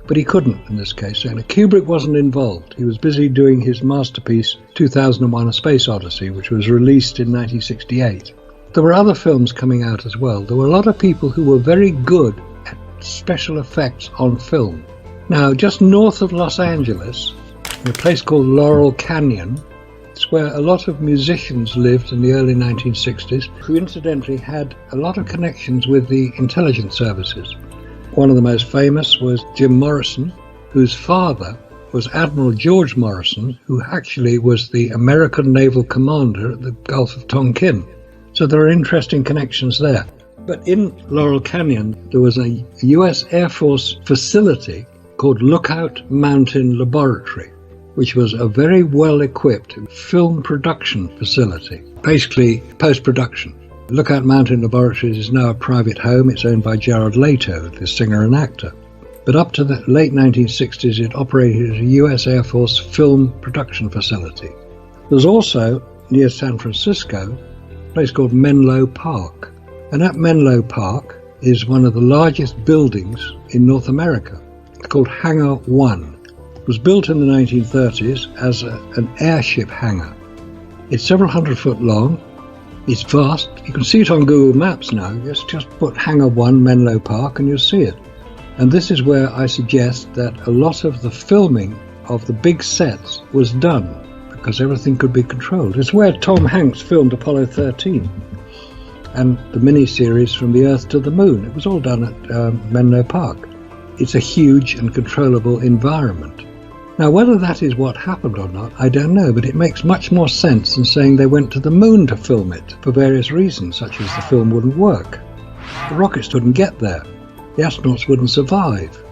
But he couldn't in this case. And Kubrick wasn't involved. He was busy doing his masterpiece, 2001: A Space Odyssey, which was released in 1968. There were other films coming out as well. There were a lot of people who were very good at special effects on film. Now, just north of Los Angeles, in a place called Laurel Canyon, it's where a lot of musicians lived in the early 1960s, who incidentally had a lot of connections with the intelligence services. One of the most famous was Jim Morrison, whose father was Admiral George Morrison, who actually was the American naval commander at the Gulf of Tonkin. So there are interesting connections there. But in Laurel Canyon, there was a U.S. Air Force facility called Lookout Mountain Laboratory, which was a very well-equipped film production facility, basically post-production. Lookout Mountain Laboratories is now a private home. It's owned by Jared Leto, the singer and actor. But up to the late 1960s, it operated as a U.S. Air Force film production facility. There's also, near San Francisco, a place called Menlo Park. And at Menlo Park is one of the largest buildings in North America. It's called Hangar 1. It was built in the 1930s as an airship hangar. It's several hundred foot long. It's vast. You can see it on Google Maps now. Just put Hangar 1 Menlo Park and you'll see it. And this is where I suggest that a lot of the filming of the big sets was done because everything could be controlled. It's where Tom Hanks filmed Apollo 13 and the mini-series From the Earth to the Moon. It was all done at Menlo Park. It's a huge and controllable environment. Now, whether that is what happened or not, I don't know, but it makes much more sense than saying they went to the moon to film it for various reasons, such as the film wouldn't work. The rockets wouldn't get there. The astronauts wouldn't survive.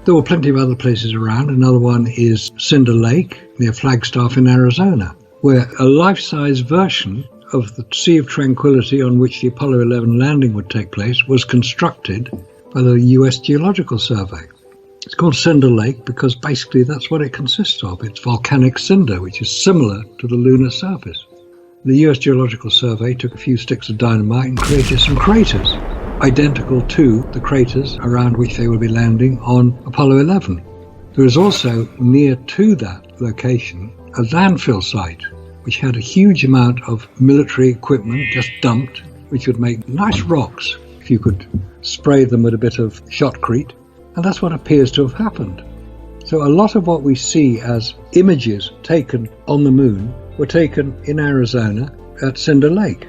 There were plenty of other places around. Another one is Cinder Lake near Flagstaff in Arizona, where a life-size version of the Sea of Tranquility on which the Apollo 11 landing would take place was constructed by the U.S. Geological Survey. It's called Cinder Lake because basically that's what it consists of. It's volcanic cinder, which is similar to the lunar surface. The U.S. Geological Survey took a few sticks of dynamite and created some craters, identical to the craters around which they will be landing on Apollo 11. There is also near to that location a landfill site, which had a huge amount of military equipment just dumped, which would make nice rocks if you could spray them with a bit of shotcrete. And that's what appears to have happened. So a lot of what we see as images taken on the moon were taken in Arizona at Cinder Lake.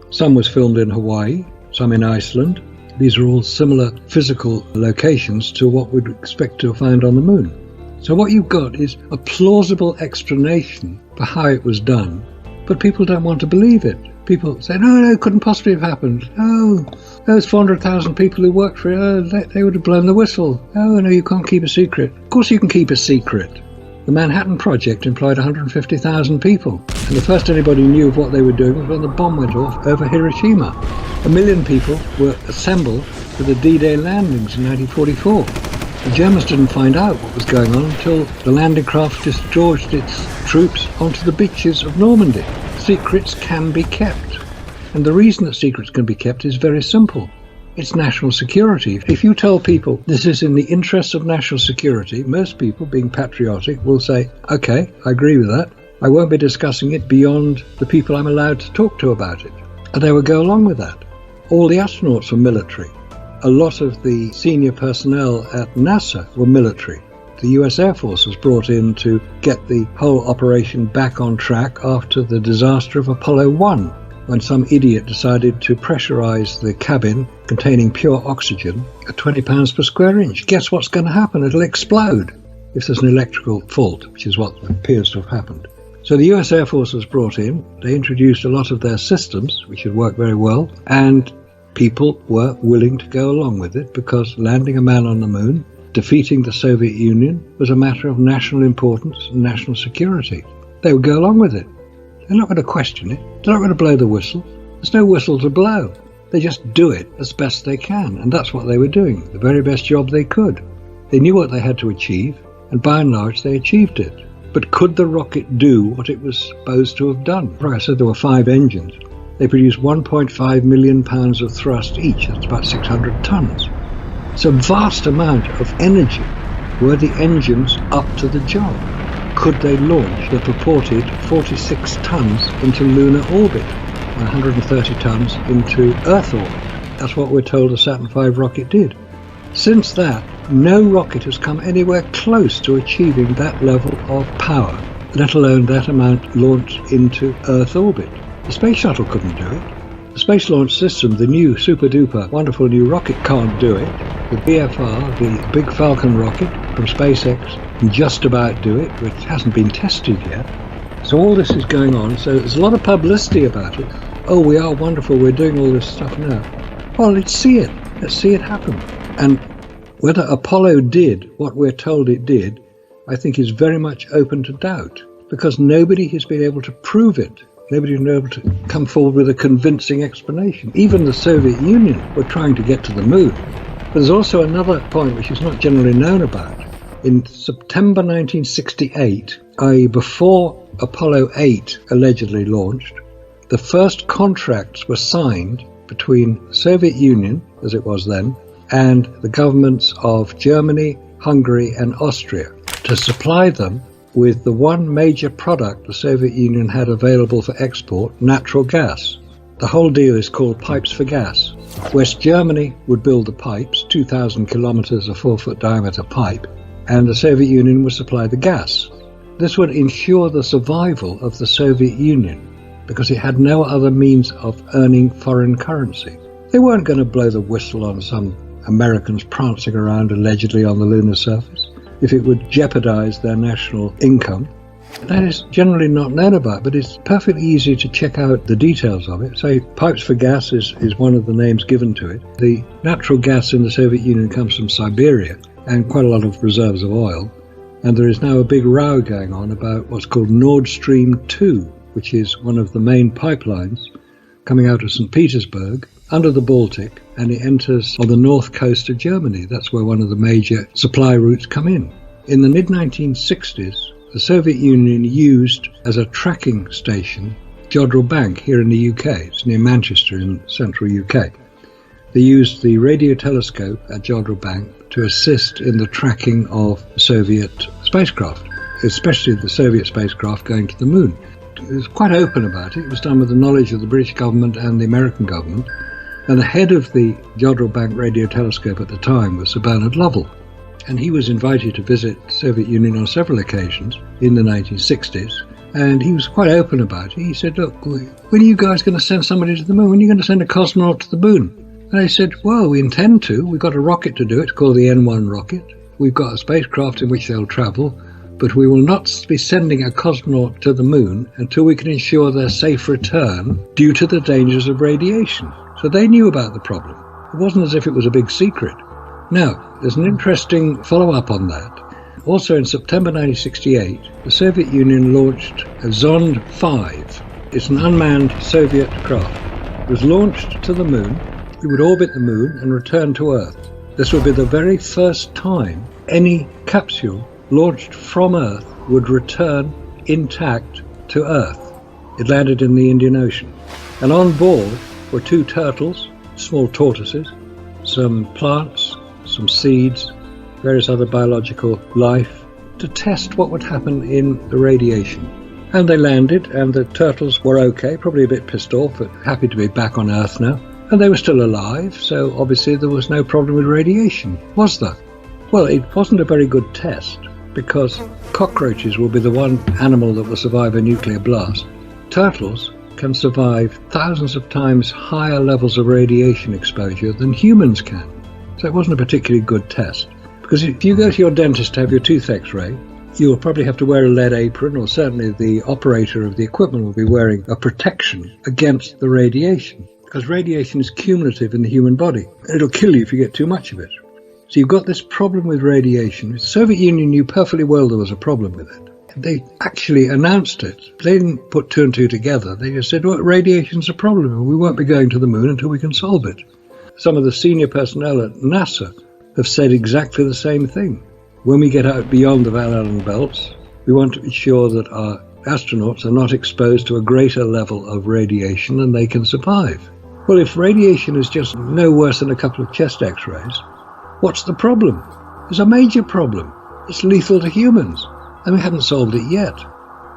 Some was filmed in Hawaii, some in Iceland. These are all similar physical locations to what we'd expect to find on the moon. So what you've got is a plausible explanation for how it was done, but people don't want to believe it. People say, no, it couldn't possibly have happened. Oh, those 400,000 people who worked for it, they would have blown the whistle. Oh, no, you can't keep a secret. Of course you can keep a secret. The Manhattan Project employed 150,000 people, and the first anybody knew of what they were doing was when the bomb went off over Hiroshima. 1 million people were assembled for the D-Day landings in 1944. The Germans didn't find out what was going on until the landing craft discharged its troops onto the beaches of Normandy. Secrets can be kept. And the reason that secrets can be kept is very simple. It's national security. If you tell people this is in the interests of national security, most people, being patriotic, will say, okay, I agree with that. I won't be discussing it beyond the people I'm allowed to talk to about it. And they will go along with that. All the astronauts were military. A lot of the senior personnel at NASA were military. The US Air Force was brought in to get the whole operation back on track after the disaster of Apollo 1, when some idiot decided to pressurize the cabin containing pure oxygen at 20 pounds per square inch. Guess what's going to happen? It'll explode if there's an electrical fault, which is what appears to have happened. So the US Air Force was brought in. They introduced a lot of their systems, which had worked very well, and people were willing to go along with it because landing a man on the moon, defeating the Soviet Union, was a matter of national importance and national security. They would go along with it. They're not going to question it. They're not going to blow the whistle. There's no whistle to blow. They just do it as best they can, and that's what they were doing, the very best job they could. They knew what they had to achieve, and by and large they achieved it. But could the rocket do what it was supposed to have done? Like I said, there were 5 engines. They produced 1.5 million pounds of thrust each. That's about 600 tons. It's a vast amount of energy. Were the engines up to the job? Could they launch the purported 46 tons into lunar orbit, 130 tons into Earth orbit? That's what we're told the Saturn V rocket did. Since that, no rocket has come anywhere close to achieving that level of power, let alone that amount launched into Earth orbit. The space shuttle couldn't do it. The Space Launch System, the new super-duper wonderful new rocket, can't do it. The BFR, the Big Falcon rocket from SpaceX, can just about do it, which hasn't been tested yet. So all this is going on, so there's a lot of publicity about it. Oh, we are wonderful, we're doing all this stuff now. Well, let's see it happen. And whether Apollo did what we're told it did, I think is very much open to doubt, because nobody has been able to prove it. Nobody has been able to come forward with a convincing explanation. Even the Soviet Union were trying to get to the moon. But there's also another point which is not generally known about. In September 1968, i.e. before Apollo 8 allegedly launched, the first contracts were signed between the Soviet Union, as it was then, and the governments of Germany, Hungary and Austria to supply them with the one major product the Soviet Union had available for export, natural gas. The whole deal is called pipes for gas. West Germany would build the pipes, 2,000 kilometers of 4-foot diameter pipe, and the Soviet Union would supply the gas. This would ensure the survival of the Soviet Union because it had no other means of earning foreign currency. They weren't going to blow the whistle on some Americans prancing around allegedly on the lunar surface if it would jeopardize their national income. That is generally not known about, but it's perfectly easy to check out the details of it. So pipes for gas is one of the names given to it. The natural gas in the Soviet Union comes from Siberia and quite a lot of reserves of oil. And there is now a big row going on about what's called Nord Stream 2, which is one of the main pipelines coming out of St. Petersburg under the Baltic, and it enters on the north coast of Germany. That's where one of the major supply routes come in. In the mid-1960s, the Soviet Union used as a tracking station Jodrell Bank here in the UK. It's near Manchester in central UK. They used the radio telescope at Jodrell Bank to assist in the tracking of Soviet spacecraft, especially the Soviet spacecraft going to the moon. It was quite open about it. It was done with the knowledge of the British government and the American government. And the head of the Jodrell Bank radio telescope at the time was Sir Bernard Lovell. And he was invited to visit the Soviet Union on several occasions in the 1960s. And he was quite open about it. He said, look, when are you guys going to send somebody to the moon? When are you going to send a cosmonaut to the moon? And I said, well, we intend to. We've got a rocket to do it. It's called the N1 rocket. We've got a spacecraft in which they'll travel. But we will not be sending a cosmonaut to the moon until we can ensure their safe return due to the dangers of radiation. So they knew about the problem. It wasn't as if it was a big secret. Now, there's an interesting follow-up on that. Also in September 1968, the Soviet Union launched a Zond 5. It's an unmanned Soviet craft. It was launched to the moon. It would orbit the moon and return to Earth. This would be the very first time any capsule launched from Earth would return intact to Earth. It landed in the Indian Ocean. And on board were 2 turtles, small tortoises, some plants, some seeds, various other biological life, to test what would happen in the radiation. And they landed, and the turtles were okay, probably a bit pissed off, but happy to be back on Earth now. And they were still alive, so obviously there was no problem with radiation, was there? Well, it wasn't a very good test, because cockroaches will be the one animal that will survive a nuclear blast. Turtles can survive thousands of times higher levels of radiation exposure than humans can. So it wasn't a particularly good test. Because if you go to your dentist to have your tooth x-ray, you'll probably have to wear a lead apron, or certainly the operator of the equipment will be wearing a protection against the radiation. Because radiation is cumulative in the human body. It'll kill you if you get too much of it. So you've got this problem with radiation. The Soviet Union knew perfectly well there was a problem with it. They actually announced it. They didn't put 2 and 2 together. They just said, well, radiation's a problem and we won't be going to the moon until we can solve it. Some of the senior personnel at NASA have said exactly the same thing. When we get out beyond the Van Allen belts, we want to ensure that our astronauts are not exposed to a greater level of radiation than they can survive. Well, if radiation is just no worse than a couple of chest x-rays, what's the problem? There's a major problem. It's lethal to humans. And we haven't solved it yet.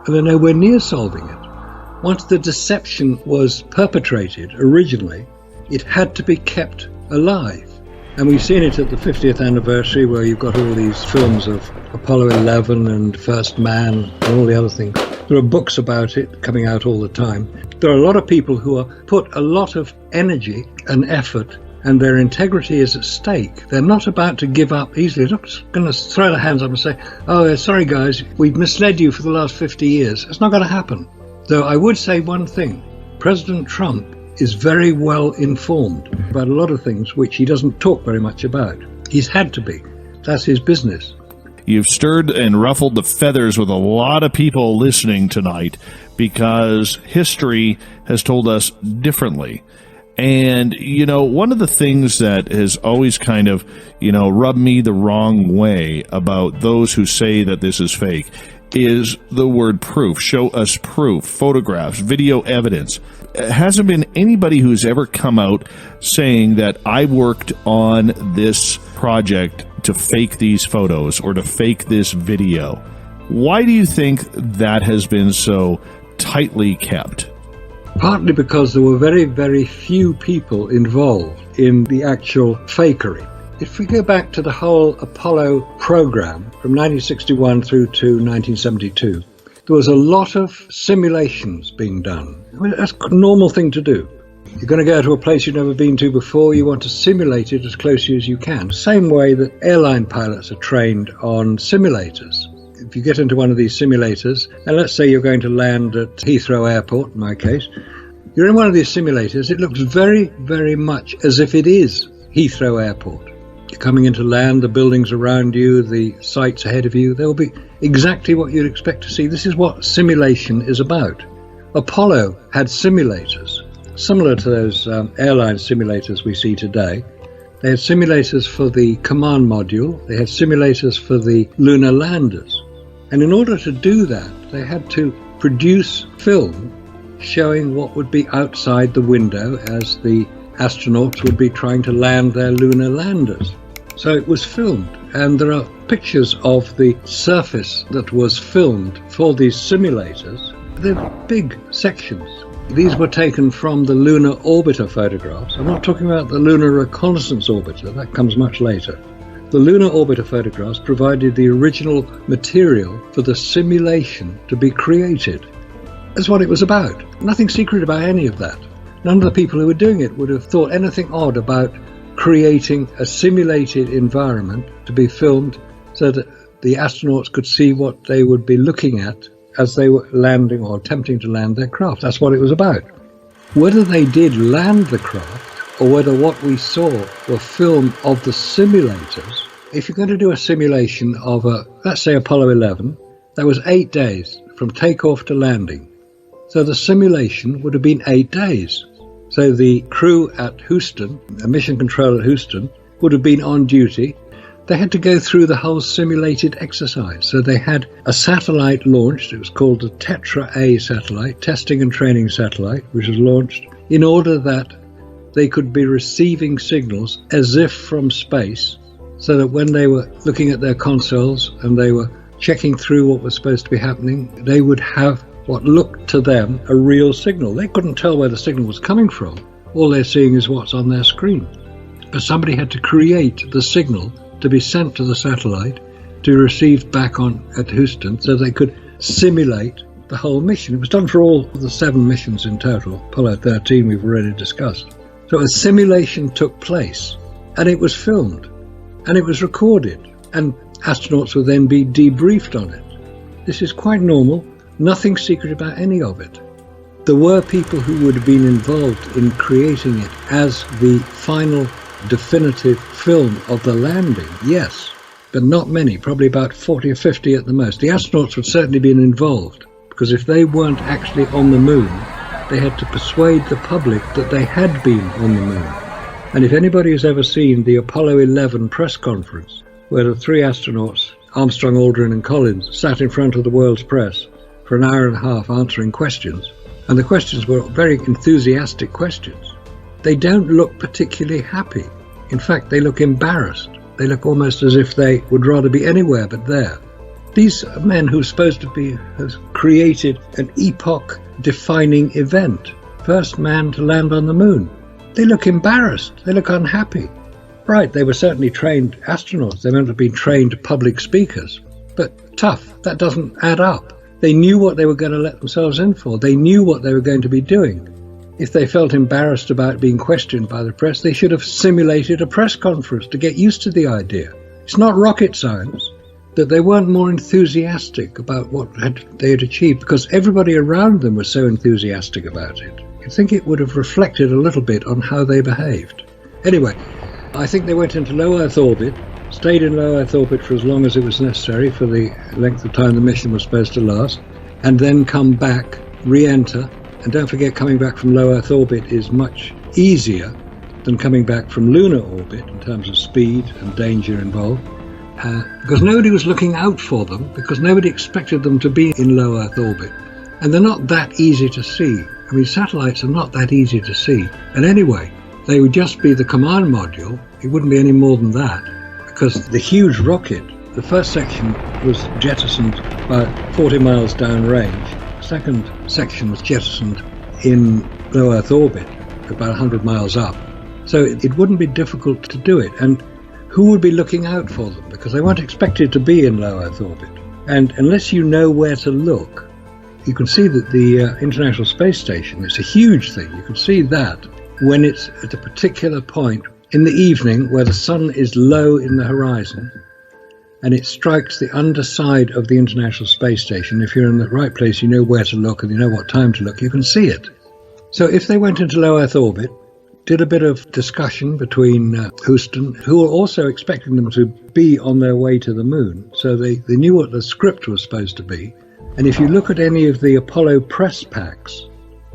And we're nowhere near solving it. Once the deception was perpetrated originally, it had to be kept alive. And we've seen it at the 50th anniversary, where you've got all these films of Apollo 11 and First Man and all the other things. There are books about it coming out all the time. There are a lot of people who are put a lot of energy and effort, and their integrity is at stake. They're not about to give up easily. They're not going to throw their hands up and say, oh, sorry guys, we've misled you for the last 50 years. It's not going to happen. Though I would say one thing. President Trump is very well informed about a lot of things which he doesn't talk very much about. He's had to be. That's his business. You've stirred and ruffled the feathers with a lot of people listening tonight, because history has told us differently. And, one of the things that has always kind of, rubbed me the wrong way about those who say that this is fake is the word proof. Show us proof, photographs, video evidence. It hasn't been anybody who's ever come out saying that I worked on this project to fake these photos or to fake this video. Why do you think that has been so tightly kept? Partly because there were very, very few people involved in the actual fakery. If we go back to the whole Apollo program from 1961 through to 1972, there was a lot of simulations being done. I mean, that's a normal thing to do. You're going to go to a place you've never been to before, you want to simulate it as closely as you can. Same way that airline pilots are trained on simulators. If you get into one of these simulators, and let's say you're going to land at Heathrow Airport, in my case, you're in one of these simulators, it looks very, very much as if it is Heathrow Airport. You're coming into land, the buildings around you, the sights ahead of you, they'll be exactly what you'd expect to see. This is what simulation is about. Apollo had simulators, similar to those airline simulators we see today. They had simulators for the command module, they had simulators for the lunar landers. And in order to do that, they had to produce film showing what would be outside the window as the astronauts would be trying to land their lunar landers. So it was filmed, and there are pictures of the surface that was filmed for these simulators. They're big sections. These were taken from the lunar orbiter photographs. I'm not talking about the lunar reconnaissance orbiter, that comes much later. The lunar orbiter photographs provided the original material for the simulation to be created. That's what it was about. Nothing secret about any of that. None of the people who were doing it would have thought anything odd about creating a simulated environment to be filmed so that the astronauts could see what they would be looking at as they were landing or attempting to land their craft. That's what it was about. Whether they did land the craft or whether what we saw were film of the simulators, if you're going to do a simulation of let's say Apollo 11, that was 8 days from takeoff to landing. So the simulation would have been 8 days. So the crew at Houston, mission control at Houston, would have been on duty. They had to go through the whole simulated exercise. So they had a satellite launched. It was called the Tetra-A satellite, testing and training satellite, which was launched in order that they could be receiving signals as if from space, so that when they were looking at their consoles and they were checking through what was supposed to be happening, they would have what looked to them a real signal. They couldn't tell where the signal was coming from. All they're seeing is what's on their screen. But somebody had to create the signal to be sent to the satellite to be received back on at Houston so they could simulate the whole mission. It was done for all of the 7 missions in total. Apollo 13 we've already discussed. So a simulation took place, and it was filmed, and it was recorded, and astronauts would then be debriefed on it. This is quite normal. Nothing secret about any of it. There were people who would have been involved in creating it as the final definitive film of the landing, yes, but not many, probably about 40 or 50 at the most. The astronauts would certainly have been involved, because if they weren't actually on the moon, they had to persuade the public that they had been on the moon. And if anybody has ever seen the Apollo 11 press conference, where the 3 astronauts, Armstrong, Aldrin and Collins, sat in front of the world's press for an hour and a half answering questions, and the questions were very enthusiastic questions, they don't look particularly happy. In fact, they look embarrassed. They look almost as if they would rather be anywhere but there. These men who are supposed to be have created an epoch-defining event, first man to land on the moon. They look embarrassed. They look unhappy. Right, they were certainly trained astronauts. They might have been trained public speakers. But tough, that doesn't add up. They knew what they were going to let themselves in for. They knew what they were going to be doing. If they felt embarrassed about being questioned by the press, they should have simulated a press conference to get used to the idea. It's not rocket science that they weren't more enthusiastic about what they had achieved, because everybody around them was so enthusiastic about it. You'd think it would have reflected a little bit on how they behaved. Anyway, I think they went into low Earth orbit, stayed in low Earth orbit for as long as it was necessary for the length of time the mission was supposed to last, and then come back, re-enter. And don't forget, coming back from low Earth orbit is much easier than coming back from lunar orbit in terms of speed and danger involved, because nobody was looking out for them, because nobody expected them to be in low Earth orbit. And they're not that easy to see. I mean, satellites are not that easy to see. And anyway, they would just be the command module. It wouldn't be any more than that, because the huge rocket, the first section was jettisoned about 40 miles downrange. Second section was jettisoned in low Earth orbit, about 100 miles up. So it wouldn't be difficult to do it. And who would be looking out for them? Because they weren't expected to be in low Earth orbit. And unless you know where to look, you can see that the International Space Station, it's a huge thing. You can see that when it's at a particular point in the evening where the sun is low in the horizon, and it strikes the underside of the International Space Station. If you're in the right place, you know where to look and you know what time to look, you can see it. So if they went into low Earth orbit, did a bit of discussion between Houston, who were also expecting them to be on their way to the moon, so they knew what the script was supposed to be. And if you look at any of the Apollo press packs,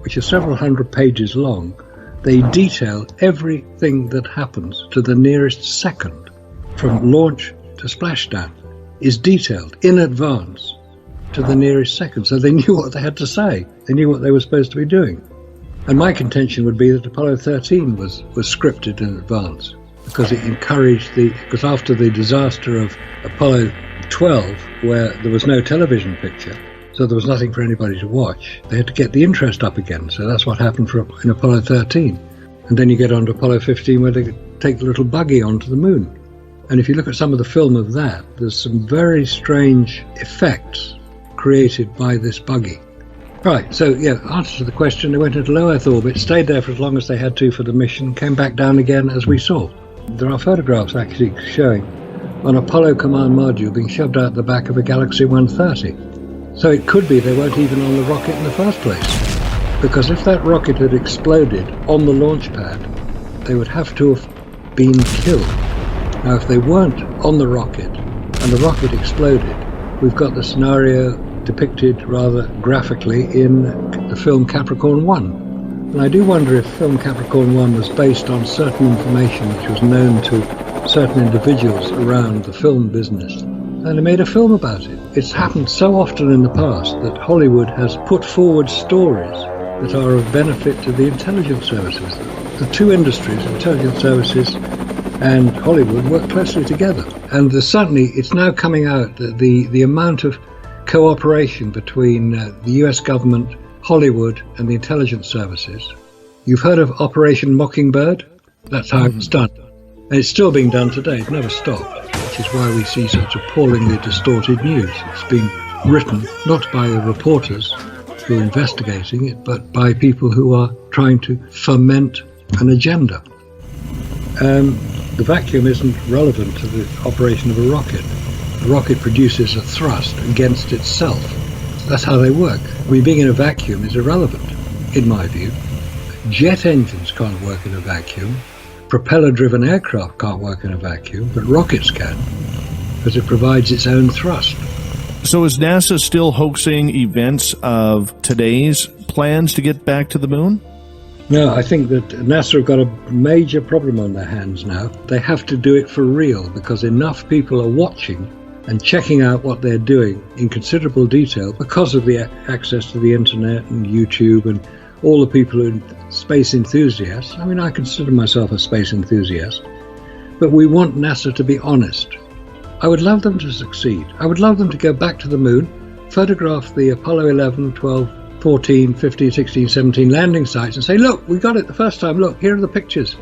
which are several hundred pages long, they detail everything that happens to the nearest second, from launch to splashdown, is detailed in advance to the nearest second. So they knew what they had to say. They knew what they were supposed to be doing. And my contention would be that Apollo 13 was scripted in advance, because it encouraged because after the disaster of Apollo 12, where there was no television picture, so there was nothing for anybody to watch, they had to get the interest up again. So that's what happened in Apollo 13. And then you get on to Apollo 15, where they take the little buggy onto the moon. And if you look at some of the film of that, there's some very strange effects created by this buggy. Right, so yeah, answer to the question, they went into low Earth orbit, stayed there for as long as they had to for the mission, came back down again, as we saw. There are photographs actually showing an Apollo command module being shoved out the back of a Galaxy 130. So it could be they weren't even on the rocket in the first place, because if that rocket had exploded on the launch pad, they would have to have been killed. Now, if they weren't on the rocket and the rocket exploded, we've got the scenario depicted rather graphically in the film Capricorn 1. And I do wonder if film Capricorn 1 was based on certain information which was known to certain individuals around the film business. And they made a film about it. It's happened so often in the past that Hollywood has put forward stories that are of benefit to the intelligence services. The two industries, intelligence services and Hollywood, work closely together. And certainly it's now coming out that the amount of cooperation between the US government, Hollywood and the intelligence services. You've heard of Operation Mockingbird? That's how it's done. And it's still being done today. It never stopped, which is why we see such appallingly distorted news. It's been written not by the reporters who are investigating it, but by people who are trying to foment an agenda. The vacuum isn't relevant to the operation of a rocket. The rocket produces a thrust against itself. That's how they work. I mean, being in a vacuum is irrelevant, in my view. Jet engines can't work in a vacuum. Propeller-driven aircraft can't work in a vacuum, but rockets can, because it provides its own thrust. So is NASA still hoaxing events of today's plans to get back to the moon? No, I think that NASA have got a major problem on their hands now. They have to do it for real, because enough people are watching and checking out what they're doing in considerable detail because of the access to the internet and YouTube and all the people who are space enthusiasts. I mean, I consider myself a space enthusiast, but we want NASA to be honest. I would love them to succeed. I would love them to go back to the moon, photograph the Apollo 11, 12, 14, 15, 16, 17 landing sites and say, look, we got it the first time, look, here are the pictures.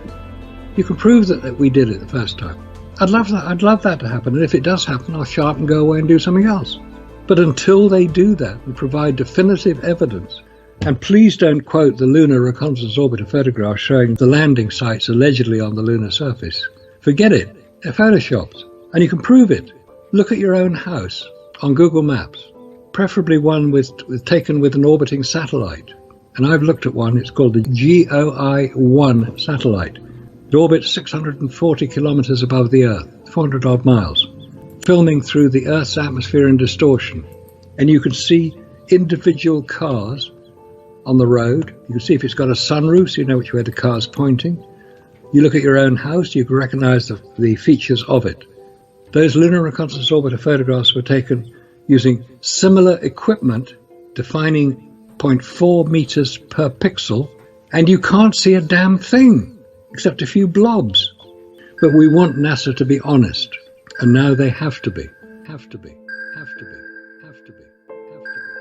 You can prove that we did it the first time. I'd love that. I'd love that to happen. And if it does happen, I'll shut up and go away and do something else. But until they do that and provide definitive evidence, and please don't quote the Lunar Reconnaissance Orbiter photographs showing the landing sites allegedly on the lunar surface. Forget it. They're photoshopped. And you can prove it. Look at your own house on Google Maps, preferably one taken with an orbiting satellite. And I've looked at one. It's called the GOI-1 satellite. It orbits 640 kilometers above the Earth, 400 odd miles, filming through the Earth's atmosphere and distortion. And you can see individual cars on the road. You can see if it's got a sunroof, so you know which way the car's pointing. You look at your own house, you can recognize the features of it. Those Lunar Reconnaissance Orbiter photographs were taken using similar equipment, defining 0.4 meters per pixel, and you can't see a damn thing, except a few blobs. But we want NASA to be honest, and now they have to be. Have to be. Have to be. Have to be. Have to be.